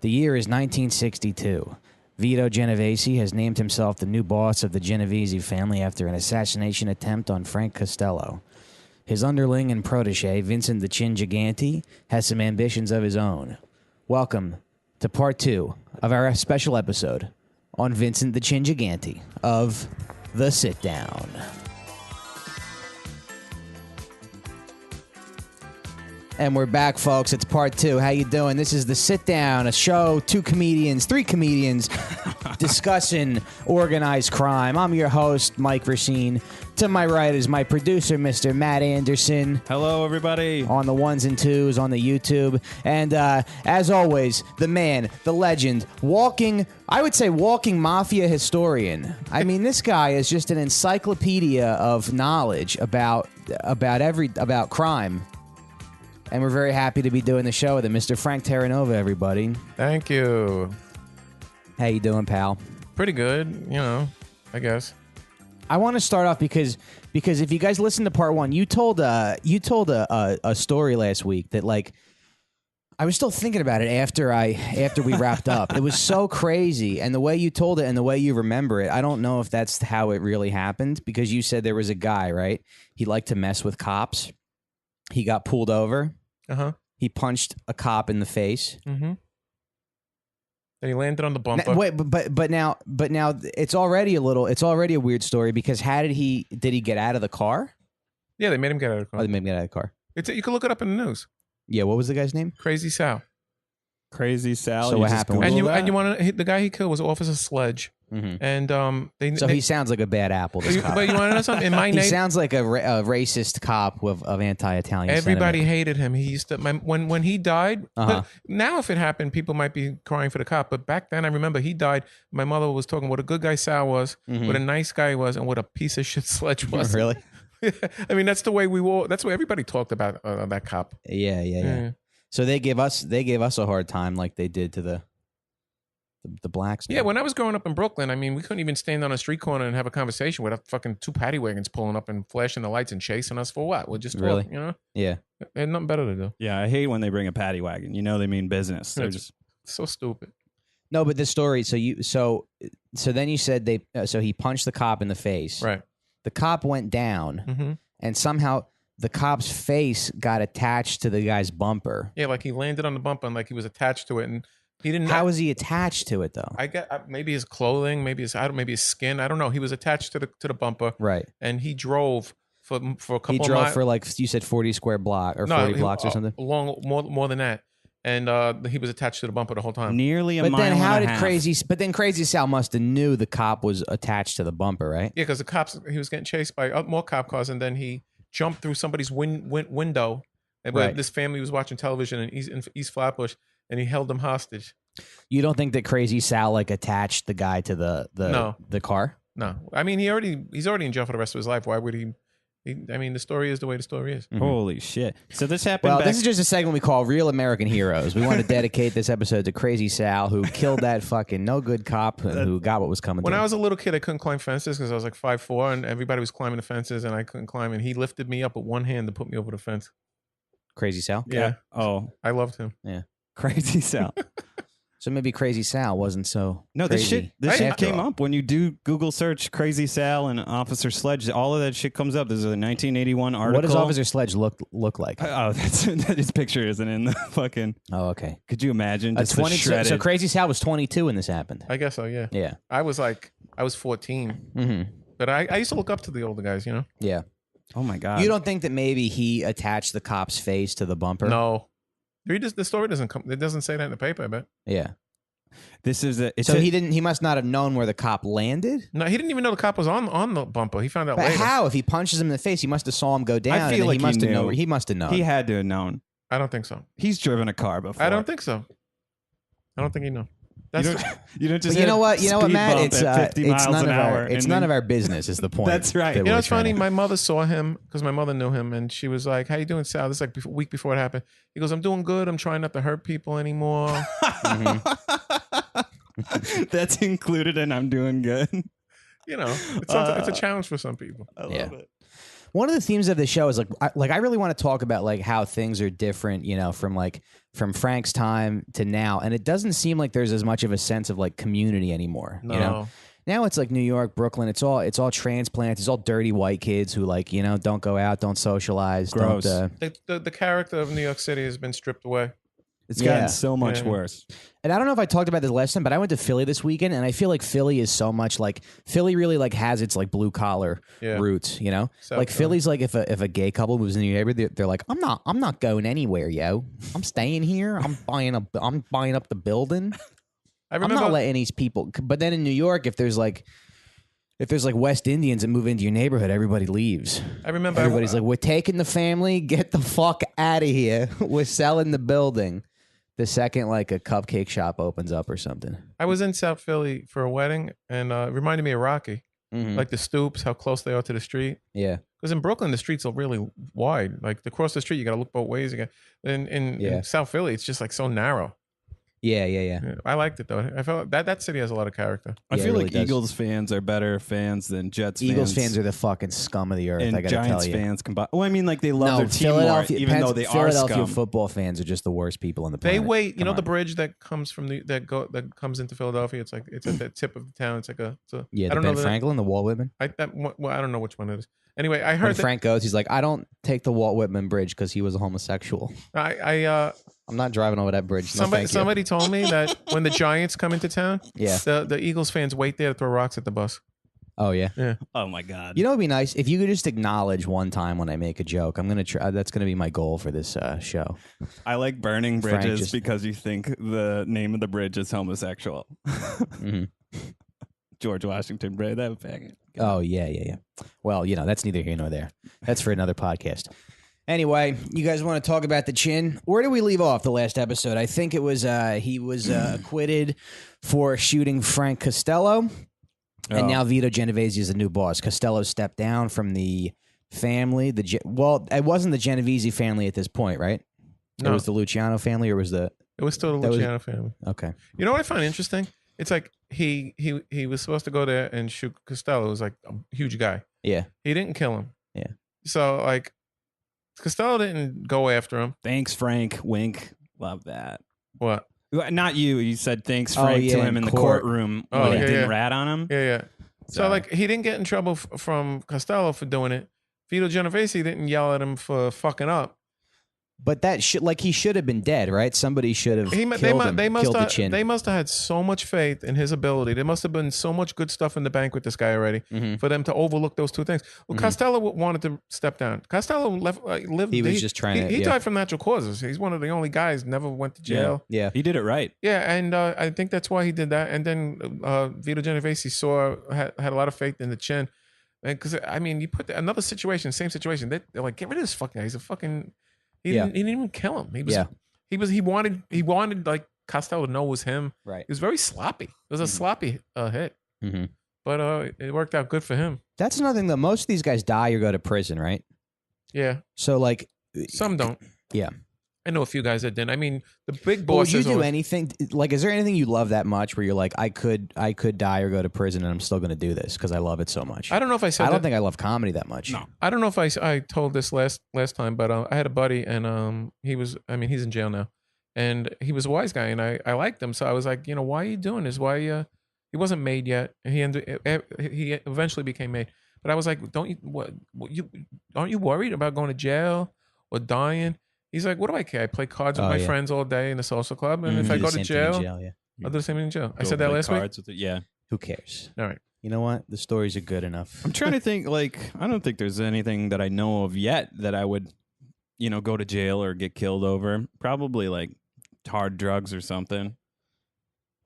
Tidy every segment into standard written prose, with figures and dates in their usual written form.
The year is 1962. Vito Genovese has named himself the new boss of the Genovese family after an assassination attempt on Frank Costello. His underling and protege, Vincent the Gigante, has some ambitions of his own. Welcome to part 2 of our special episode on Vincent the Gigante of The Sit Down. And we're back, folks. It's part 2. How you doing? This is The Sit Down, a show, three comedians discussing organized crime. I'm your host, Mike Recine. To my right is my producer, Mr. Matt Anderson. Hello, everybody. On the ones and twos, on the YouTube. And as always, the man, the legend, walking mafia historian. I mean, this guy is just an encyclopedia of knowledge about crime. And we're very happy to be doing the show with him, Mr. Frank Terranova, everybody. Thank you. How you doing, pal? Pretty good, I guess. I want to start off because if you guys listen to part 1, you told a story last week that, like, I was still thinking about it after we wrapped up. It was so crazy, and the way you told it and the way you remember it, I don't know if that's how it really happened, because you said there was a guy, right? He liked to mess with cops. He got pulled over. Uh-huh. He punched a cop in the face. Mm-hmm. Then he landed on the bumper. But now it's already a weird story, because did he get out of the car? Yeah, they made him get out of the car. Oh, they made him get out of the car. You can look it up in the news. Yeah, what was the guy's name? Crazy Sal. Crazy Sal. So what happened? And you want to the guy he killed was Officer Sledge. Mm-hmm. And he sounds like a bad apple. This cop. But you want to know something? In my he sounds like a racist cop of anti-Italian. Everybody sentiment. hated him. He used to when he died. Uh-huh. Now, if it happened, people might be crying for the cop. But back then, I remember he died. My mother was talking what a good guy Sal was, what a nice guy he was, and what a piece of shit Sledge was. Really? I mean, that's the way that's what everybody talked about that cop. Yeah. So they gave us a hard time, like they did to the blacks. Yeah, when I was growing up in Brooklyn, I mean, we couldn't even stand on a street corner and have a conversation without fucking 2 paddy wagons pulling up and flashing the lights and chasing us for what? We'll just talk, really, Yeah, they had nothing better to do. Yeah, I hate when they bring a paddy wagon. They mean business. They're just so stupid. No, but the story. So then you said he punched the cop in the face. Right. The cop went down, and somehow the cop's face got attached to the guy's bumper. Yeah, like he landed on the bumper and like he was attached to it, and he didn't. How was he attached to it though? I get maybe his clothing, maybe his skin. I don't know. He was attached to the bumper, right? And he drove for a couple. He drove for, like, you said 40 square block or 40 blocks or something. More than that. And he was attached to the bumper the whole time. Nearly a mile and a half. But then Crazy Sal must have knew the cop was attached to the bumper, right? Yeah, because he was getting chased by more cop cars, and then he jumped through somebody's window. And right. This family was watching television in East Flatbush, and he held them hostage. You don't think that Crazy Sal attached the guy to the car? No, I mean he's already in jail for the rest of his life. Why would he? I mean, the story is the way the story is. Mm-hmm. Holy shit! So this happened. Well, this is just a segment we call Real American Heroes. We want to dedicate this episode to Crazy Sal, who killed that fucking no good cop who got what was coming. When to him. I was a little kid, I couldn't climb fences because I was like 5'4", and everybody was climbing the fences, and I couldn't climb. And he lifted me up with one hand to put me over the fence. Crazy Sal? Yeah. Oh, I loved him. Yeah. Crazy Sal. So maybe Crazy Sal wasn't so No, crazy. this shit came up when you do Google search Crazy Sal and Officer Sledge. All of that shit comes up. This is a 1981 article. What does Officer Sledge look like? Oh, his picture isn't in the fucking. Oh, okay. Could you imagine? Just 20, shredded. so Crazy Sal was 22 when this happened. I guess so. Yeah. Yeah. I was 14. Mm-hmm. But I used to look up to the older guys. Yeah. Oh my god. You don't think that maybe he attached the cop's face to the bumper? No. The story doesn't come. It doesn't say that in the paper. I bet. Yeah. This is he must not have known where the cop landed? No, he didn't even know the cop was on the bumper. He found out But later. how? If he punches him in the face, he must have saw him go down. I feel like he must have known. He had to have known. I don't think so. He's driven a car before. I don't think so. I don't think he knew. You don't just. You know what, Matt? It's none of our business. Is the point? That's right. You know what's funny? My mother saw him because my mother knew him, and she was like, "How you doing, Sal?" This is like a week before it happened. He goes, "I'm doing good. I'm trying not to hurt people anymore." That's included, and I'm doing good. It's a challenge for some people. I love it. One of the themes of the show is I really want to talk about like how things are different, you know, from Frank's time to now, and it doesn't seem like there's as much of a sense of like community anymore. No. You know, now it's like New York, Brooklyn. It's all transplants. It's all dirty white kids who like, you know, don't go out, don't socialize. Gross. The character of New York City has been stripped away. It's gotten so much worse. And I don't know if I talked about this last time, but I went to Philly this weekend, and I feel like Philly is so much like Philly really like has its like blue collar roots, you know. Like Philly's like if a gay couple moves in your neighborhood, they're like, I'm not going anywhere, yo. I'm staying here. I'm buying up the building. I'm not letting these people. But then in New York, if there's like West Indians that move into your neighborhood, everybody leaves. I remember everybody's like, we're taking the family, get the fuck out of here. We're selling the building. The second like a cupcake shop opens up or something. I was in South Philly for a wedding, and it reminded me of Rocky. Like the stoops, how close they are to the street. Yeah. Because in Brooklyn, the streets are really wide. Like across the street, you got to look both ways. In South Philly, it's just like so narrow. Yeah. I liked it though. I felt that city has a lot of character. I feel really like does. Eagles fans are better fans than Jets fans. Eagles fans are the fucking scum of the earth. And I gotta Giants tell you. fans combined. Well, I mean, like they love their team more, even though they are Philadelphia scum. football fans are just the worst people on the They planet. wait. You know Come the on. bridge that comes from that comes into Philadelphia. It's like it's at the tip of the town. It's like I The don't Ben know Franklin, the Walt Whitman. I don't know which one it is. Anyway, I When heard Frank goes, he's like, I don't take the Walt Whitman Bridge because he was a homosexual. I'm not driving over that bridge. No, thank you. somebody told me that when the Giants come into town, Yeah. the Eagles fans wait there to throw rocks at the bus. Oh yeah. Yeah. Oh my god. You know, it'd be nice if you could just acknowledge one time when I make a joke. I'm gonna try. That's gonna be my goal for this show. I like burning Frank bridges just- because you think the name of the bridge is homosexual. George Washington Bridge. That faggot. Oh yeah. Well, you know, that's neither here nor there. That's for another podcast. Anyway, you guys want to talk about the chin? Where did we leave off the last episode? I think it was he was acquitted for shooting Frank Costello, and now Vito Genovese is the new boss. Costello stepped down from the family. Well, it wasn't the Genovese family at this point, right? No. It was the Luciano family, or was the? It was still the Luciano family. Okay. You know what I find interesting? It's like he was supposed to go there and shoot Costello. It was like a huge guy. Yeah. He didn't kill him. Yeah. So like Costello didn't go after him. Thanks, Frank. Wink. Love that. What? Not you. You said thanks, Frank, to him in the courtroom Oh, when he yeah, didn't yeah. rat on him. Yeah. So like he didn't get in trouble from Costello for doing it. Vito Genovese didn't yell at him for fucking up. But that he should have been dead, right? Somebody should have killed him. Killed the chin. They must have had so much faith in his ability. There must have been so much good stuff in the bank with this guy already for them to overlook those two things. Well, Costello wanted to step down. Costello lived. He was just trying to. He died from natural causes. He's one of the only guys never went to jail. Yeah. He did it right. Yeah, and I think that's why he did that. And then Vito Genovese had a lot of faith in the chin, and because I mean, you put another situation, same situation. They're like, get rid of this fucking guy. He's a fucking. He didn't even kill him. He wanted like Costello to know it was him. Right. He was very sloppy. It was a sloppy hit. But it worked out good for him. That's another thing though. Most of these guys die or go to prison, right? Yeah. So like Some don't. Yeah. I know a few guys that didn't. I mean, the big But would bosses. you do anything? Like, is there anything you love that much where you're like, I could die or go to prison, and I'm still going to do this because I love it so much? I don't know if I said. I don't think I love comedy that much. No. I don't know if I told this last time, but I had a buddy, and he was. I mean, he's in jail now, and he was a wise guy, and I liked him, so I was like, why are you doing this? Why he wasn't made yet, and he eventually became made. But I was like, aren't you worried about going to jail or dying? He's like, what do I care? I play cards with my friends all day in the social club, and if I go to jail, I'll do the same thing in jail. I said that last week. Yeah. Who cares? All right. You know what? The stories are good enough. I'm trying to think. Like, I don't think there's anything that I know of yet that I would, go to jail or get killed over. Probably like hard drugs or something.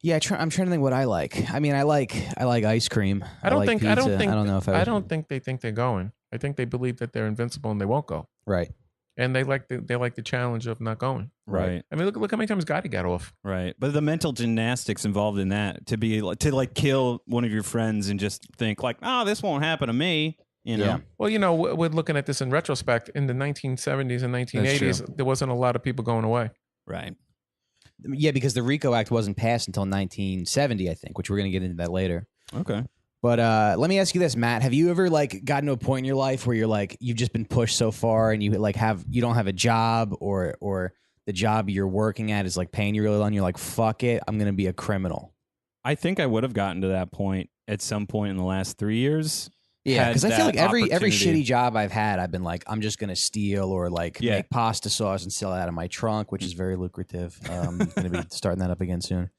Yeah, I'm trying to think what I like. I mean, I like ice cream. I don't like think. pizza. I don't think. I don't know if I don't think they think they're going. I think they believe that they're invincible and they won't go. Right. And they like the challenge of not going. Right. I mean, look how many times Gotti got off. Right. But the mental gymnastics involved in that to kill one of your friends and just think like, oh, this won't happen to me. Yeah. Well, we're looking at this in retrospect. In the 1970s and 1980s, there wasn't a lot of people going away. Right. Yeah, because the Rico Act wasn't passed until 1970, I think, which we're going to get into that later. Okay. But let me ask you this, Matt. Have you ever like gotten to a point in your life where you're like you've just been pushed so far and you like you don't have a job or the job you're working at is like paying you really low and you're like, fuck it, I'm gonna be a criminal? I think I would have gotten to that point at some point in the last 3 years. Yeah, because I feel like every opportunity. shitty job I've had, I've been like, I'm just gonna steal or like make pasta sauce and sell it out of my trunk, which is very lucrative. Gonna be starting that up again soon.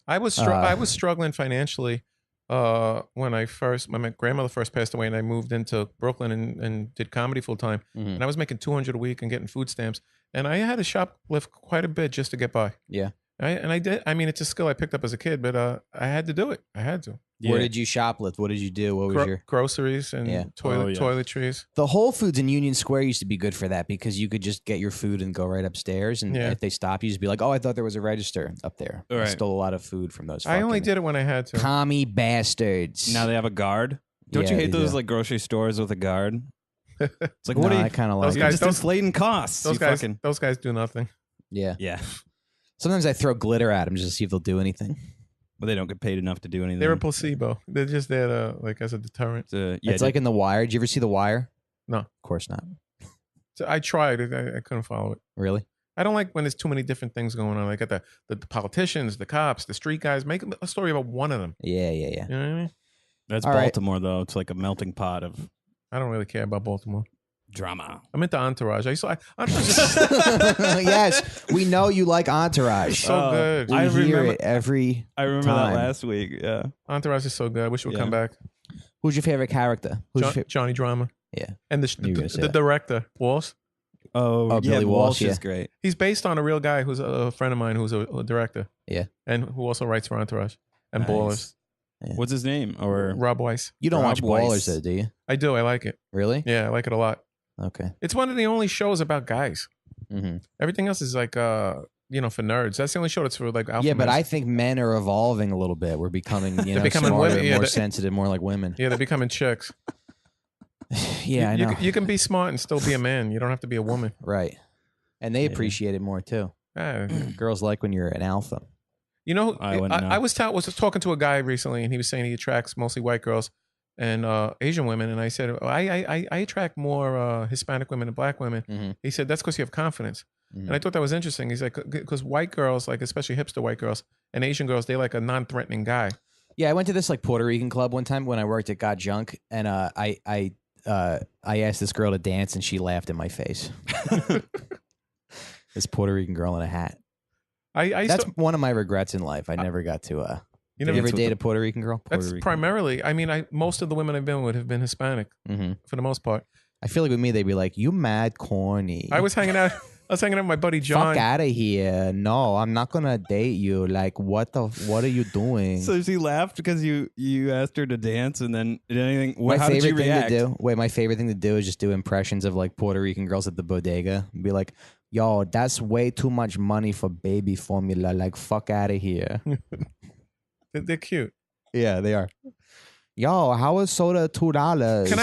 I was struggling financially when my grandmother first passed away, and I moved into Brooklyn and did comedy full time. And I was making $200 a week and getting food stamps, and I had to shoplift quite a bit just to get by. Yeah, I did. I mean, it's a skill I picked up as a kid, but I had to do it. I had to. Yeah. Where did you shoplift? What did you do? What was your groceries and toiletries? The Whole Foods in Union Square used to be good for that because you could just get your food and go right upstairs, and if they stop you, just be like, "Oh, I thought there was a register up there." Right. I stole a lot of food from those. I only did it when I had to. Commie bastards. Now they have a guard. Don't you hate those like grocery stores with a guard? It's like, what are you? I kind of like those guys. Just inflating costs. Those guys do nothing. Yeah. Yeah. Sometimes I throw glitter at them just to see if they'll do anything. But they don't get paid enough to do anything. They're a placebo. They're just there to, like, as a deterrent. It's like in The Wire. Did you ever see The Wire? No. Of course not. So I tried. I couldn't follow it. Really? I don't like when there's too many different things going on. Like at the politicians, the cops, the street guys. Make a story about one of them. Yeah. You know what I mean? That's All right. Baltimore, though. It's like a melting pot of I don't really care about Baltimore. drama. I'm into Entourage. Yes, we know you like Entourage. So good. We hear it every I remember time. that last week. Yeah. Entourage is so good. I wish it would come back. Who's your favorite character? Johnny Drama. Yeah. And the director, Walsh. Oh, yeah, Billy Walsh, is great. He's based on a real guy who's a friend of mine who's a director. Yeah. And who also writes for Entourage and Nice. Ballers. Yeah. What's his name? Or Rob Weiss. You don't Rob watch Weiss. Ballers, though, do you? I do. I like it. Really? Yeah, I like it a lot. Okay. It's one of the only shows about guys. Mm-hmm. Everything else is like, for nerds. That's the only show that's for like alpha Yeah, but males. I think men are evolving a little bit. We're becoming, becoming smarter, women. Yeah, more sensitive, more like women. Yeah, they're becoming chicks. Yeah, I know. You can be smart and still be a man. You don't have to be a woman. Right. And they appreciate it more, too. Ah. Girls like when you're an alpha. You know, I wouldn't know. I was talking to a guy recently, and he was saying he attracts mostly white girls and Asian women. And I said, I attract more Hispanic women and black women. Mm-hmm. He said, that's because you have confidence. Mm-hmm. And I thought that was interesting. He's like, because white girls, like especially hipster white girls and Asian girls, they like a non-threatening guy. Yeah, I went to this like Puerto Rican club one time when I worked at Got Junk, and I asked this girl to dance, and she laughed in my face. This Puerto Rican girl in a hat. That's one of my regrets in life. I never got to. You ever date a Puerto Rican girl? That's primarily. I mean, most of the women I've been with have been Hispanic for the most part. I feel like with me, they'd be like, "You mad corny." I was hanging out with my buddy John. Fuck out of here! No, I'm not gonna date you. Like, what are you doing? So she laughed because you asked her to dance, and then did anything? My how did favorite she react? thing to do. Wait, my favorite thing to do is just do impressions of like Puerto Rican girls at the bodega. And be like, "Yo, that's way too much money for baby formula. Like, fuck out of here." They're cute. Yeah, they are. Yo, how is soda $2? Can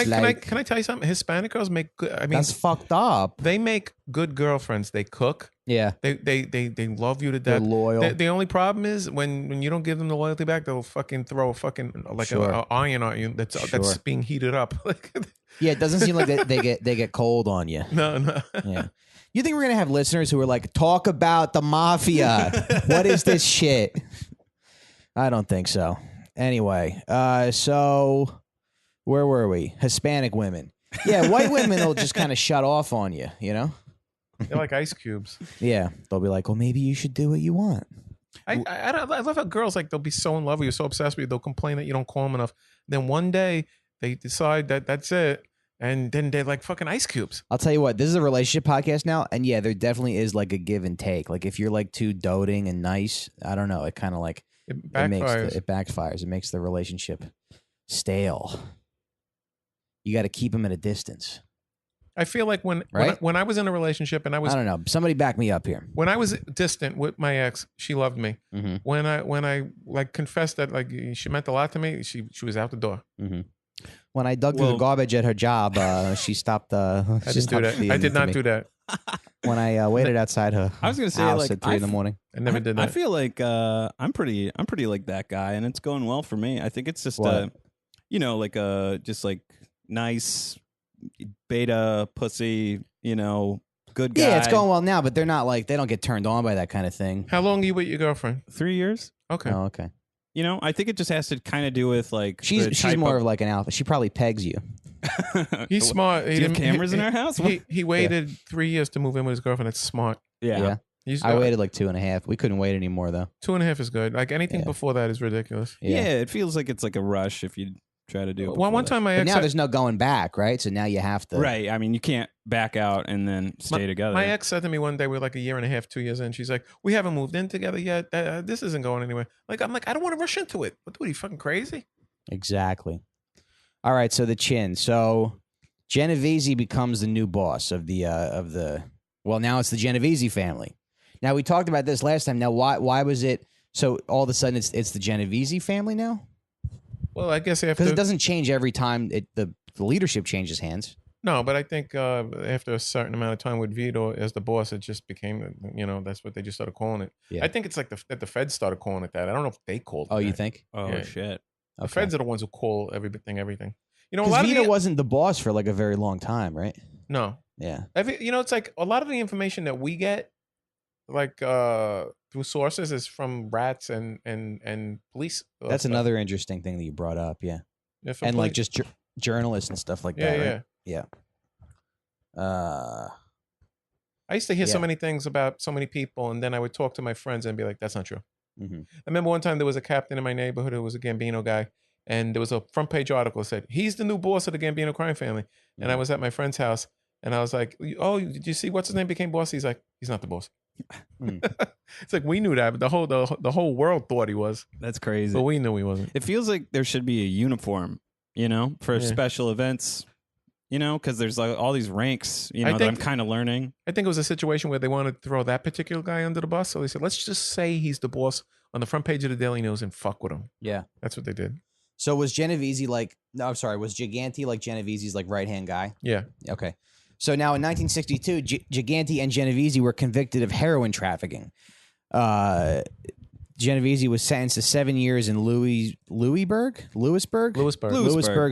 I tell you something? Hispanic girls make good. I mean, that's fucked up. They make good girlfriends. They cook. Yeah. They love you to death. They're loyal. The only problem is when you don't give them the loyalty back, they'll fucking throw a fucking like a iron at you that's being heated up. Yeah, it doesn't seem like they get cold on you. No. Yeah. You think we're gonna have listeners who are like, talk about the mafia? What is this shit? I don't think so. Anyway, so where were we? Hispanic women. Yeah, white women will just kind of shut off on you, you know? They're like ice cubes. Yeah, they'll be like, well, maybe you should do what you want. I love how girls, like, they'll be so in love with you, so obsessed with you, they'll complain that you don't call them enough. Then one day, they decide that that's it, and then they're like fucking ice cubes. I'll tell you what, this is a relationship podcast now, and yeah, there definitely is like a give and take. Like if you're like too doting and nice, I don't know, it kind of like... It backfires. It makes the relationship stale. You got to keep them at a distance. I feel like when I was in a relationship and I don't know. Somebody back me up here. When I was distant with my ex, she loved me. Mm-hmm. When I like confessed that like she meant a lot to me, she was out the door. Mm-hmm. When I dug through the garbage at her job, she stopped. I didn't do that. I did not do that. When I waited outside her I was gonna say, house like, at 3 in the morning. I never did that. I feel like I'm pretty like that guy, and it's going well for me. I think it's just like just like nice beta pussy, good guy. Yeah, it's going well now, but they're not like they don't get turned on by that kind of thing. How long are you with your girlfriend? 3 years. Okay. Oh, okay. I think it just has to kind of do with like She's more of like an alpha. She probably pegs you. He's smart. Do you have cameras in our house? He waited 3 years to move in with his girlfriend. It's smart. Yeah. I waited like 2.5. We couldn't wait anymore though. 2.5 is good. Like anything before that is ridiculous. Yeah, it feels like it's like a rush if you try to do it. Well, one time but now there's no going back, right? So now you have to. Right. I mean, you can't back out and then stay together. My ex said to me one day, we're like 1.5 years, 2 years in. She's like, we haven't moved in together yet. This isn't going anywhere. I'm like, I don't want to rush into it. What, are you fucking crazy? Exactly. All right. So the chin. So Genovese becomes the new boss of the. Well, now it's the Genovese family. Now we talked about this last time. Now why was it so all of a sudden it's the Genovese family now? Well, I guess after because it doesn't change every time the leadership changes hands. No, but I think after a certain amount of time with Vito as the boss, it just became that's what they just started calling it. Yeah. I think it's like that the feds started calling it that. I don't know if they called it. Oh, you that. think? Oh Yeah. shit! The feds are the ones who call everything. A Because lot Vito of wasn't the boss for like a very long time, right? no. Yeah. It's like a lot of the information that we get, like through sources, is from rats and police. That's stuff. another interesting thing that you brought up. Yeah. Yeah, from And like police. just journalists and stuff like Yeah, that. yeah. Right? Yeah. I used to hear so Yeah. many things about so many people, and then I would talk to my friends and be like, "That's not true." Mhm. I remember one time there was a captain in my neighborhood who was a Gambino guy, and there was a front page article that said he's the new boss of the Gambino crime family. And I was at my friend's house, and I was like, "Oh, did you see what's his name became boss?" He's like, "He's not the boss." It's like we knew that, but the whole world thought he was, That's crazy. but we knew he wasn't. It feels like there should be a uniform, for Yeah. special events, because there's like all these ranks, I that I'm think- kind of learning. I think it was a situation where they wanted to throw that particular guy under the bus, so they said, "Let's just say he's the boss on the front page of the Daily News and fuck with him." Yeah. That's what they did. So was Genovese like? No, I'm sorry. Was Gigante like Genovese's like right hand guy? Yeah. Okay. So now in 1962, Gigante and Genovese were convicted of heroin trafficking. Genovese was sentenced to 7 years in Lewisburg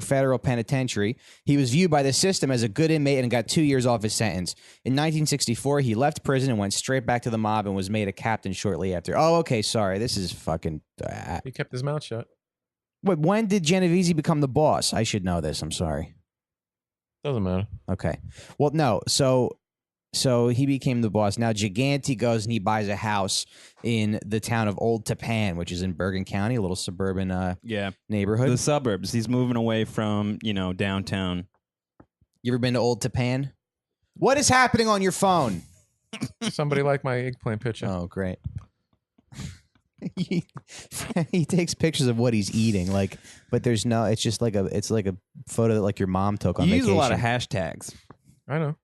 Federal Penitentiary. He was viewed by the system as a good inmate and got 2 years off his sentence. In 1964, he left prison and went straight back to the mob and was made a captain shortly after. Oh, okay, sorry. This is fucking... He kept his mouth shut. Wait, when did Genovese become the boss? I should know this. I'm sorry. Doesn't matter. Okay. Well, no. So he became the boss. Now Gigante goes and he buys a house in the town of Old Tappan, which is in Bergen County, a little suburban neighborhood. The suburbs. He's moving away from downtown. You ever been to Old Tappan? What is happening on your phone? Somebody liked my eggplant picture. Oh, great. he takes pictures of what he's eating, but there's no. It's just like a photo that like your mom took on You vacation. use a lot of hashtags. I know.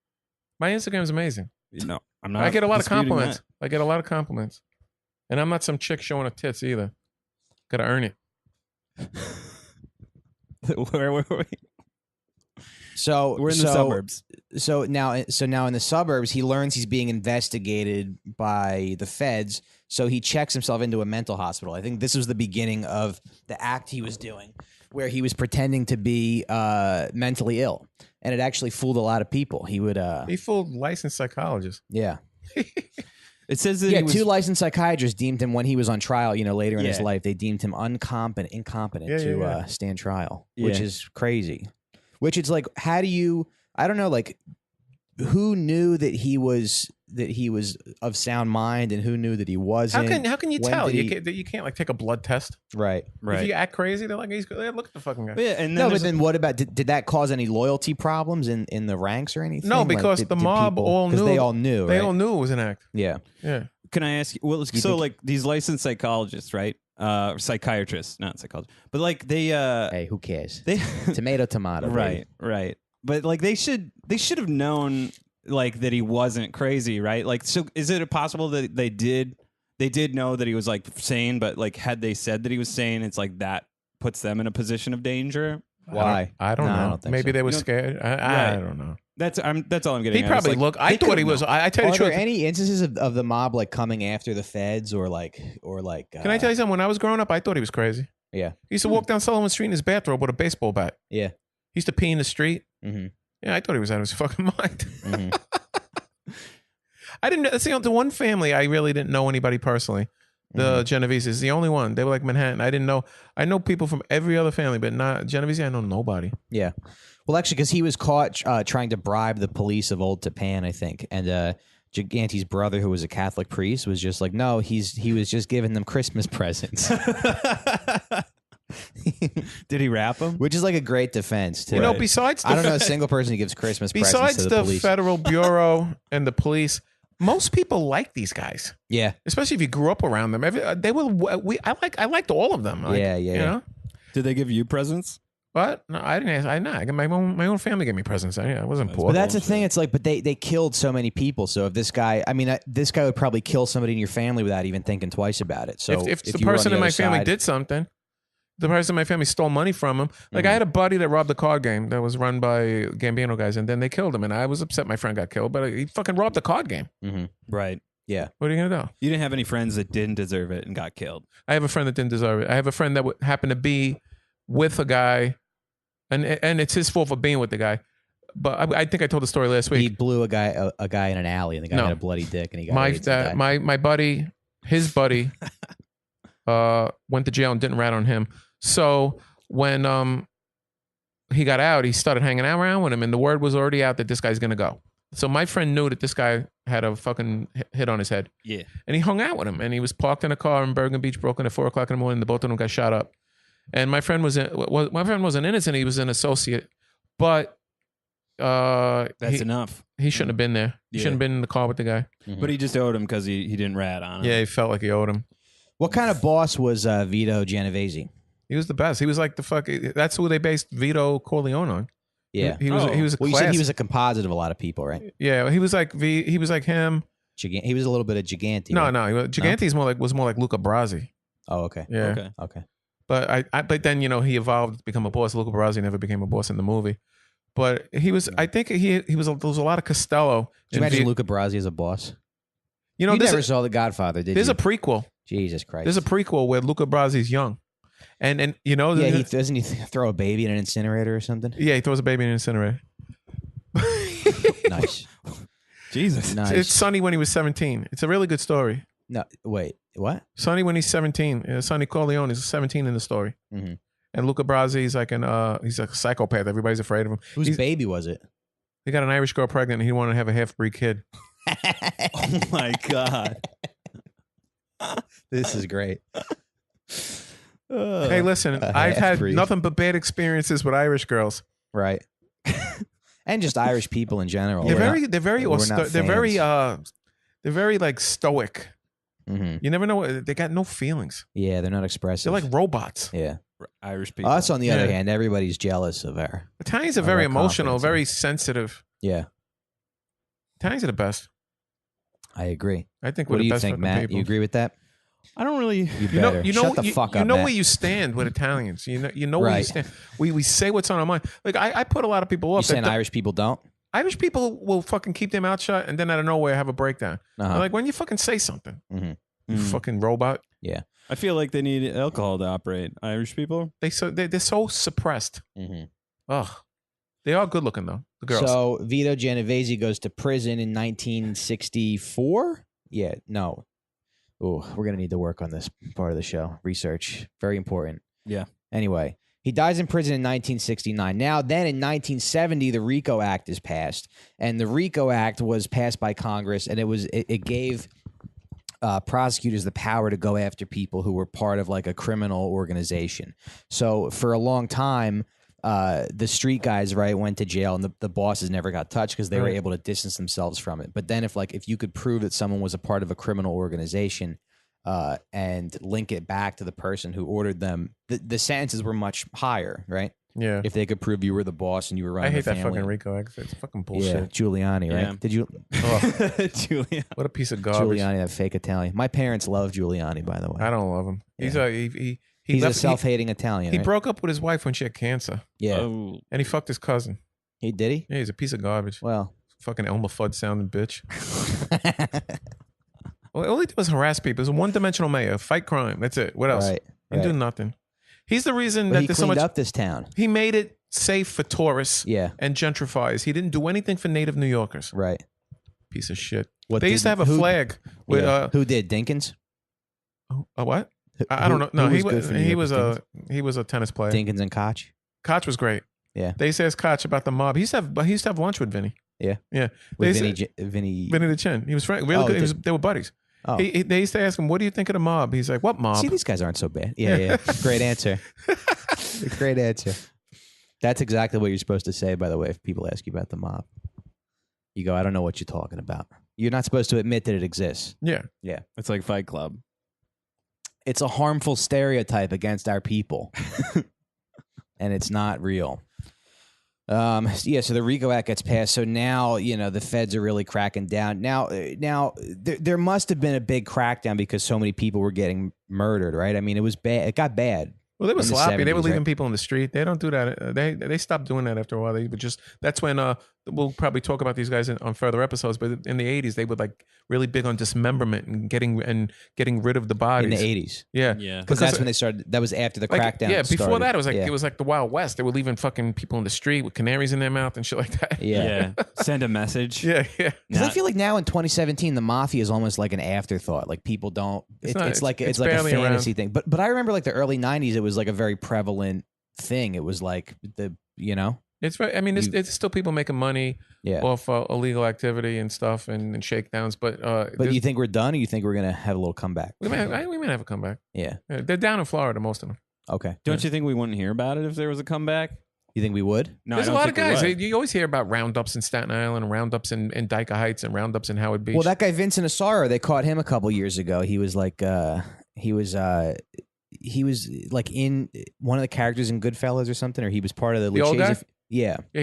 My Instagram is amazing. No, I'm not. I get a lot of disputing compliments. I get a lot of compliments. And I'm not some chick showing her tits either. Gotta earn it. that. Where were we? So We're in the suburbs. So now in the suburbs, he learns he's being investigated by the feds. So he checks himself into a mental hospital. I think this was the beginning of the act he was doing, where he was pretending to be mentally ill, and it actually fooled a lot of people. He would, He fooled licensed psychologists. yeah, It says that yeah. he was, 2 licensed psychiatrists deemed him when he was on trial. Later in his Yeah. life, they deemed him incompetent to stand trial, which Yeah. is crazy. Which is like, how do you? I don't know, like, who knew that he was of sound mind, and who knew that he wasn't? How can you When tell? did You can't like take a blood test. Right. If you act crazy, they're like, look at the fucking guy. Yeah, and then No, but there's- then what about? Did that cause any loyalty problems in the ranks or anything? No, Like, because did the mob people- all 'cause knew. they all knew. They right? all knew it was an act. Yeah. Yeah. Can I ask you? Well, so think- like these licensed psychologists, right? Psychiatrists, not psychologists, but like they Hey, who cares? they Tomato. right, right. But like they should have known like that he wasn't crazy, right? Like, so is it possible that they did know that he was like sane, but like had they said that he was sane, it's like that puts them in a position of danger. Why? I don't No, know. I don't think Maybe so. they were You don't- scared. I Right. don't know. That's all I'm getting. He at. probably It's like, looked. I they thought he could've was. known. I tell you Are the there truth. any instances of the mob like coming after the feds or like? Can I tell you something? When I was growing up, I thought he was crazy. Yeah. He used to walk down Sullivan Street in his bathrobe with a baseball bat. Yeah. He used to pee in the street. Mm-hmm. Yeah, I thought he was out of his fucking mind. Mm-hmm. I didn't see the one family I really didn't know anybody personally. The Genovese is the only one. They were like Manhattan. I didn't know. I know people from every other family, but not Genovese. I know nobody. Yeah. Well, actually, because he was caught trying to bribe the police of Old Japan, I think, and Gigante's brother, who was a Catholic priest, was just like, no, he was just giving them Christmas presents. Did he rap him? Which is like a great defense, too. You know, besides I don't know a single person who gives Christmas presents besides to the police. Federal Bureau and the police, most people like these guys. Yeah. Especially if you grew up around them. I liked all of them. Like, Yeah. You know? Did they give you presents? But no, I didn't. I got my own family gave me presents. I wasn't poor. But that's the thing. It's like, but they killed so many people. So if this guy, this guy would probably kill somebody in your family without even thinking twice about it. So if the you were on person the in my other family side- did something, the person in my family stole money from him. Like I had a buddy that robbed a card game that was run by Gambino guys, and then they killed him. And I was upset my friend got killed, but he fucking robbed the card game. Mhm. Right. Yeah. What are you gonna do? You didn't have any friends that didn't deserve it and got killed. I have a friend that didn't deserve it. I have a friend that happened to be with a guy, and it's his fault for being with the guy. But I think I told the story last week. He blew a guy in an alley, and the guy had a bloody dick, and he got AIDS and died. my buddy, his buddy, went to jail and didn't rat on him. So when he got out, he started hanging out around with him, and the word was already out that this guy's gonna go. So my friend knew that this guy had a fucking hit on his head. Yeah. And he hung out with him, and he was parked in a car in Bergen Beach, Brooklyn at 4:00 in the morning. The both of them got shot up. And my friend wasn't innocent. He was an associate, but That's enough. He shouldn't have been there. He shouldn't have been in the car with the guy. But he just owed him because he didn't rat on him. Yeah, he felt like he owed him. What kind of boss was Vito Genovese? He was the best. He was like the fuck. That's who they based Vito Corleone on. Yeah. He was a Well, you said class. he was a composite of a lot of people, right? Yeah, he was like he was like him. He was a little bit of Gigante. No, right? no, Gigante's was more like Luca Brasi. Oh, okay. Yeah. Okay. But but then he evolved to become a boss. Luca Brasi never became a boss in the movie. But he was. I think he was. There was a lot of Costello. Did you imagine Luca Brasi as a boss? You never saw The Godfather, did you? There's a prequel. Jesus Christ. There's a prequel where Luca Brasi's young, and yeah, doesn't he throw a baby in an incinerator or something? Yeah, he throws a baby in an incinerator. Nice. Jesus. Nice. It's Sonny when he was 17. It's a really good story. No, wait, what? Sonny when he's 17. Sonny Corleone is 17 in the story. Mm-hmm. And Luca Brasi is like he's a psychopath. Everybody's afraid of him. Whose baby was it? He got an Irish girl pregnant, and he wanted to have a half-breed kid. Oh my God. This is great. Hey, listen, I've had nothing but bad experiences with Irish girls. Right. And just Irish people in general. They're very like stoic. Mm-hmm. You never know. They got no feelings. Yeah, they're not expressive. They're like robots. Yeah. Irish people. Us, on the other hand, everybody's jealous of her. Italians are very emotional, very sensitive. Yeah. Italians are the best. I agree. I think What we're do the you best think, fucking Matt? people. You agree with that? I don't really. You better. Shut the fuck up, You know Matt. where you stand with Italians. You know where you Right. stand. We say what's on our mind. Like I put a lot of people You off. saying Irish people don't? Irish people will fucking keep their mouth shut and then out of nowhere have a breakdown. Uh-huh. I'm like, when you fucking say something, Mhm. you fucking robot. Yeah. I feel like they need alcohol to operate. Irish people. They're so suppressed. Mm-hmm. Ugh. They are good looking though. The girls. So Vito Genovese goes to prison in 1964? Yeah, no. Oh, we're going to need to work on this part of the show. Research. Very important. Yeah. Anyway, he dies in prison in 1969. Now, then in 1970, the Rico Act is passed. And the Rico Act was passed by Congress, and it gave prosecutors the power to go after people who were part of like a criminal organization. So for a long time, the street guys, right, went to jail, and the bosses never got touched because they were able to distance themselves from it. But then if you could prove that someone was a part of a criminal organization and link it back to the person who ordered them, the sentences were much higher, right? Yeah. If they could prove you were the boss and you were running I hate the that family. fucking Rico Act. It's fucking bullshit. Yeah, Giuliani, right? Yeah. Did you? Julia. What a piece of garbage. Giuliani, that fake Italian. My parents love Giuliani, by the way. I don't love him. Yeah. He's a self-hating Italian. He right? broke up with his wife when she had cancer. Yeah. Oh. And he fucked his cousin. Did he? Yeah, he's a piece of garbage. Well. Fucking Elmer Fudd sounding bitch. Well, all he did was harass people. He was a one-dimensional mayor. Fight crime. That's it. What else? Right. Didn't do nothing. He's the reason But that he there's so cleaned much. up this town. He made it safe for tourists Yeah, and gentrifiers. He didn't do anything for native New Yorkers. right. Piece of shit. What They used to did- have a who- flag with Yeah. Who did Dinkins? a what? I don't know. No, who he was good for New he York was with he was a tennis player. Dinkins and Koch. Koch was great. Yeah. They used to ask Koch about the mob. He used to have lunch with Vinny. Yeah. Yeah. With They Vinny, used to- Vinny. Vinny the Chin. He was really Oh, good. They were buddies. Oh. They used to ask him, "What do you think of the mob?" He's like, "What mob?" See, these guys aren't so bad. Yeah. Great answer. Great answer. That's exactly what you're supposed to say, by the way, if people ask you about the mob. You go, I don't know what you're talking about. You're not supposed to admit that it exists. Yeah. Yeah. It's like Fight Club. It's a harmful stereotype against our people. And it's not real. So the Rico Act gets passed. So now, the feds are really cracking down. Now, there must have been a big crackdown because so many people were getting murdered, right? I mean, it was bad. It got bad. Well, they were in the sloppy. They were 70s, leaving right? people in the street. They don't do that. They stopped doing that after a while. They would just. That's when we'll probably talk about these guys on further episodes. But in the 80s, they were like really big on dismemberment and getting rid of the bodies. In the 80s. Yeah. Yeah. Because that's when they started. That was after the Like, crackdown. yeah, before started. that, it was like Yeah. it was like the Wild West. They were leaving fucking people in the street with canaries in their mouth and shit like that. Yeah. Send a message. yeah. Because I Not- feel like now in 2017, the mafia is almost like an afterthought. Like people don't. It's It's not- like it's a barely fantasy around. thing. But I remember like the early 90s, it was like a very prevalent thing. It was like It's very. I mean, it's still people making money yeah. off illegal activity and stuff and shakedowns. But But you think we're done, or you think we're gonna have a little comeback? we may have a comeback. Yeah. Yeah, they're down in Florida, most of them. Okay. Don't you think we wouldn't hear about it if there was a comeback? You think we would? No, There's I a don't lot of think we guys. would. You always hear about roundups in Staten Island and roundups in Dyke Heights and roundups in Howard Beach. Well, that guy Vincent Asaro, they caught him a couple years ago. He was like, he was like in one of the characters in Goodfellas or something, or he was part of the old guy? Yeah. Yeah,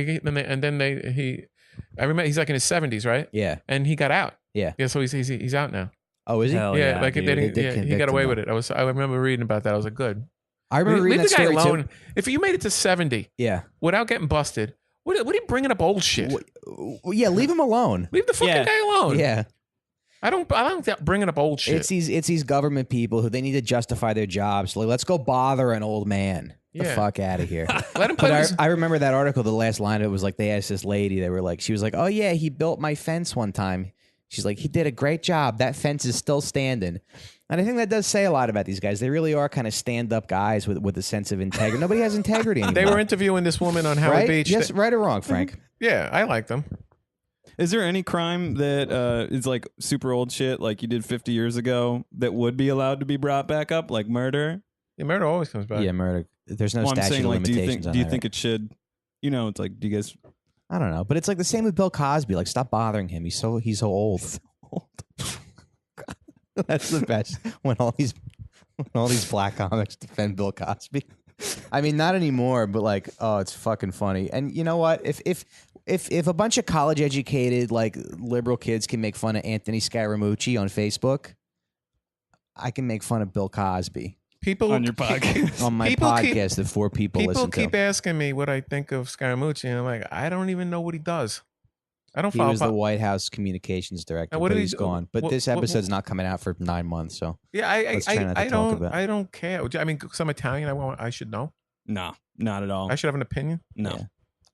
I remember he's like in his 70s, right? Yeah. And he got out. Yeah. Yeah, so he's out now. Oh, is he? Hell yeah, like dude. they They didn't, did he convict got away him, with it. I remember reading about that. I was like, good. I remember reading Leave that the guy story alone. too. If you made it to 70 Yeah. without getting busted, what are you bringing up old shit? Yeah, leave him alone. Leave the fucking Yeah. guy alone. Yeah. I don't bringing up old shit. It's these government people who they need to justify their jobs. Like, let's go bother an old man. The Yeah. fuck out of here. Let him play But with his- I remember that article. The last line of it was like they asked this lady. They were like, she was like, "Oh yeah, he built my fence one time." She's like, "He did a great job. That fence is still standing." And I think that does say a lot about these guys. They really are kind of stand-up guys with a sense of integrity. Nobody has integrity anymore. They were interviewing this woman on Howard right? Beach. Yes, right or wrong, Frank? Yeah, I like them. Is there any crime that is like super old shit, like you did 50 years ago, that would be allowed to be brought back up, like murder? Yeah, murder always comes back. Yeah, murder. There's no Well, I'm statute saying, of like, do limitations. you think it should? It's like, do you guys? I don't know, but it's like the same with Bill Cosby. Like, stop bothering him. He's so old. That's the best when all these black comics defend Bill Cosby. I mean, not anymore, but like, oh, it's fucking funny. And you know what? If a bunch of college educated like liberal kids can make fun of Anthony Scaramucci on Facebook, I can make fun of Bill Cosby People On your podcast. on my People keep- podcast that four people People listen keep to. asking me what I think of Scaramucci, and I'm like, I don't even know what he does. I don't He follow. was the White House communications director, Now, what but did he he's do? gone. But What- this what- episode's not coming out for 9 months, so Yeah, Let's try not to talk about it. I don't care. I mean, because I'm Italian, I should know. No, not at all. I should have an opinion. No, Yeah.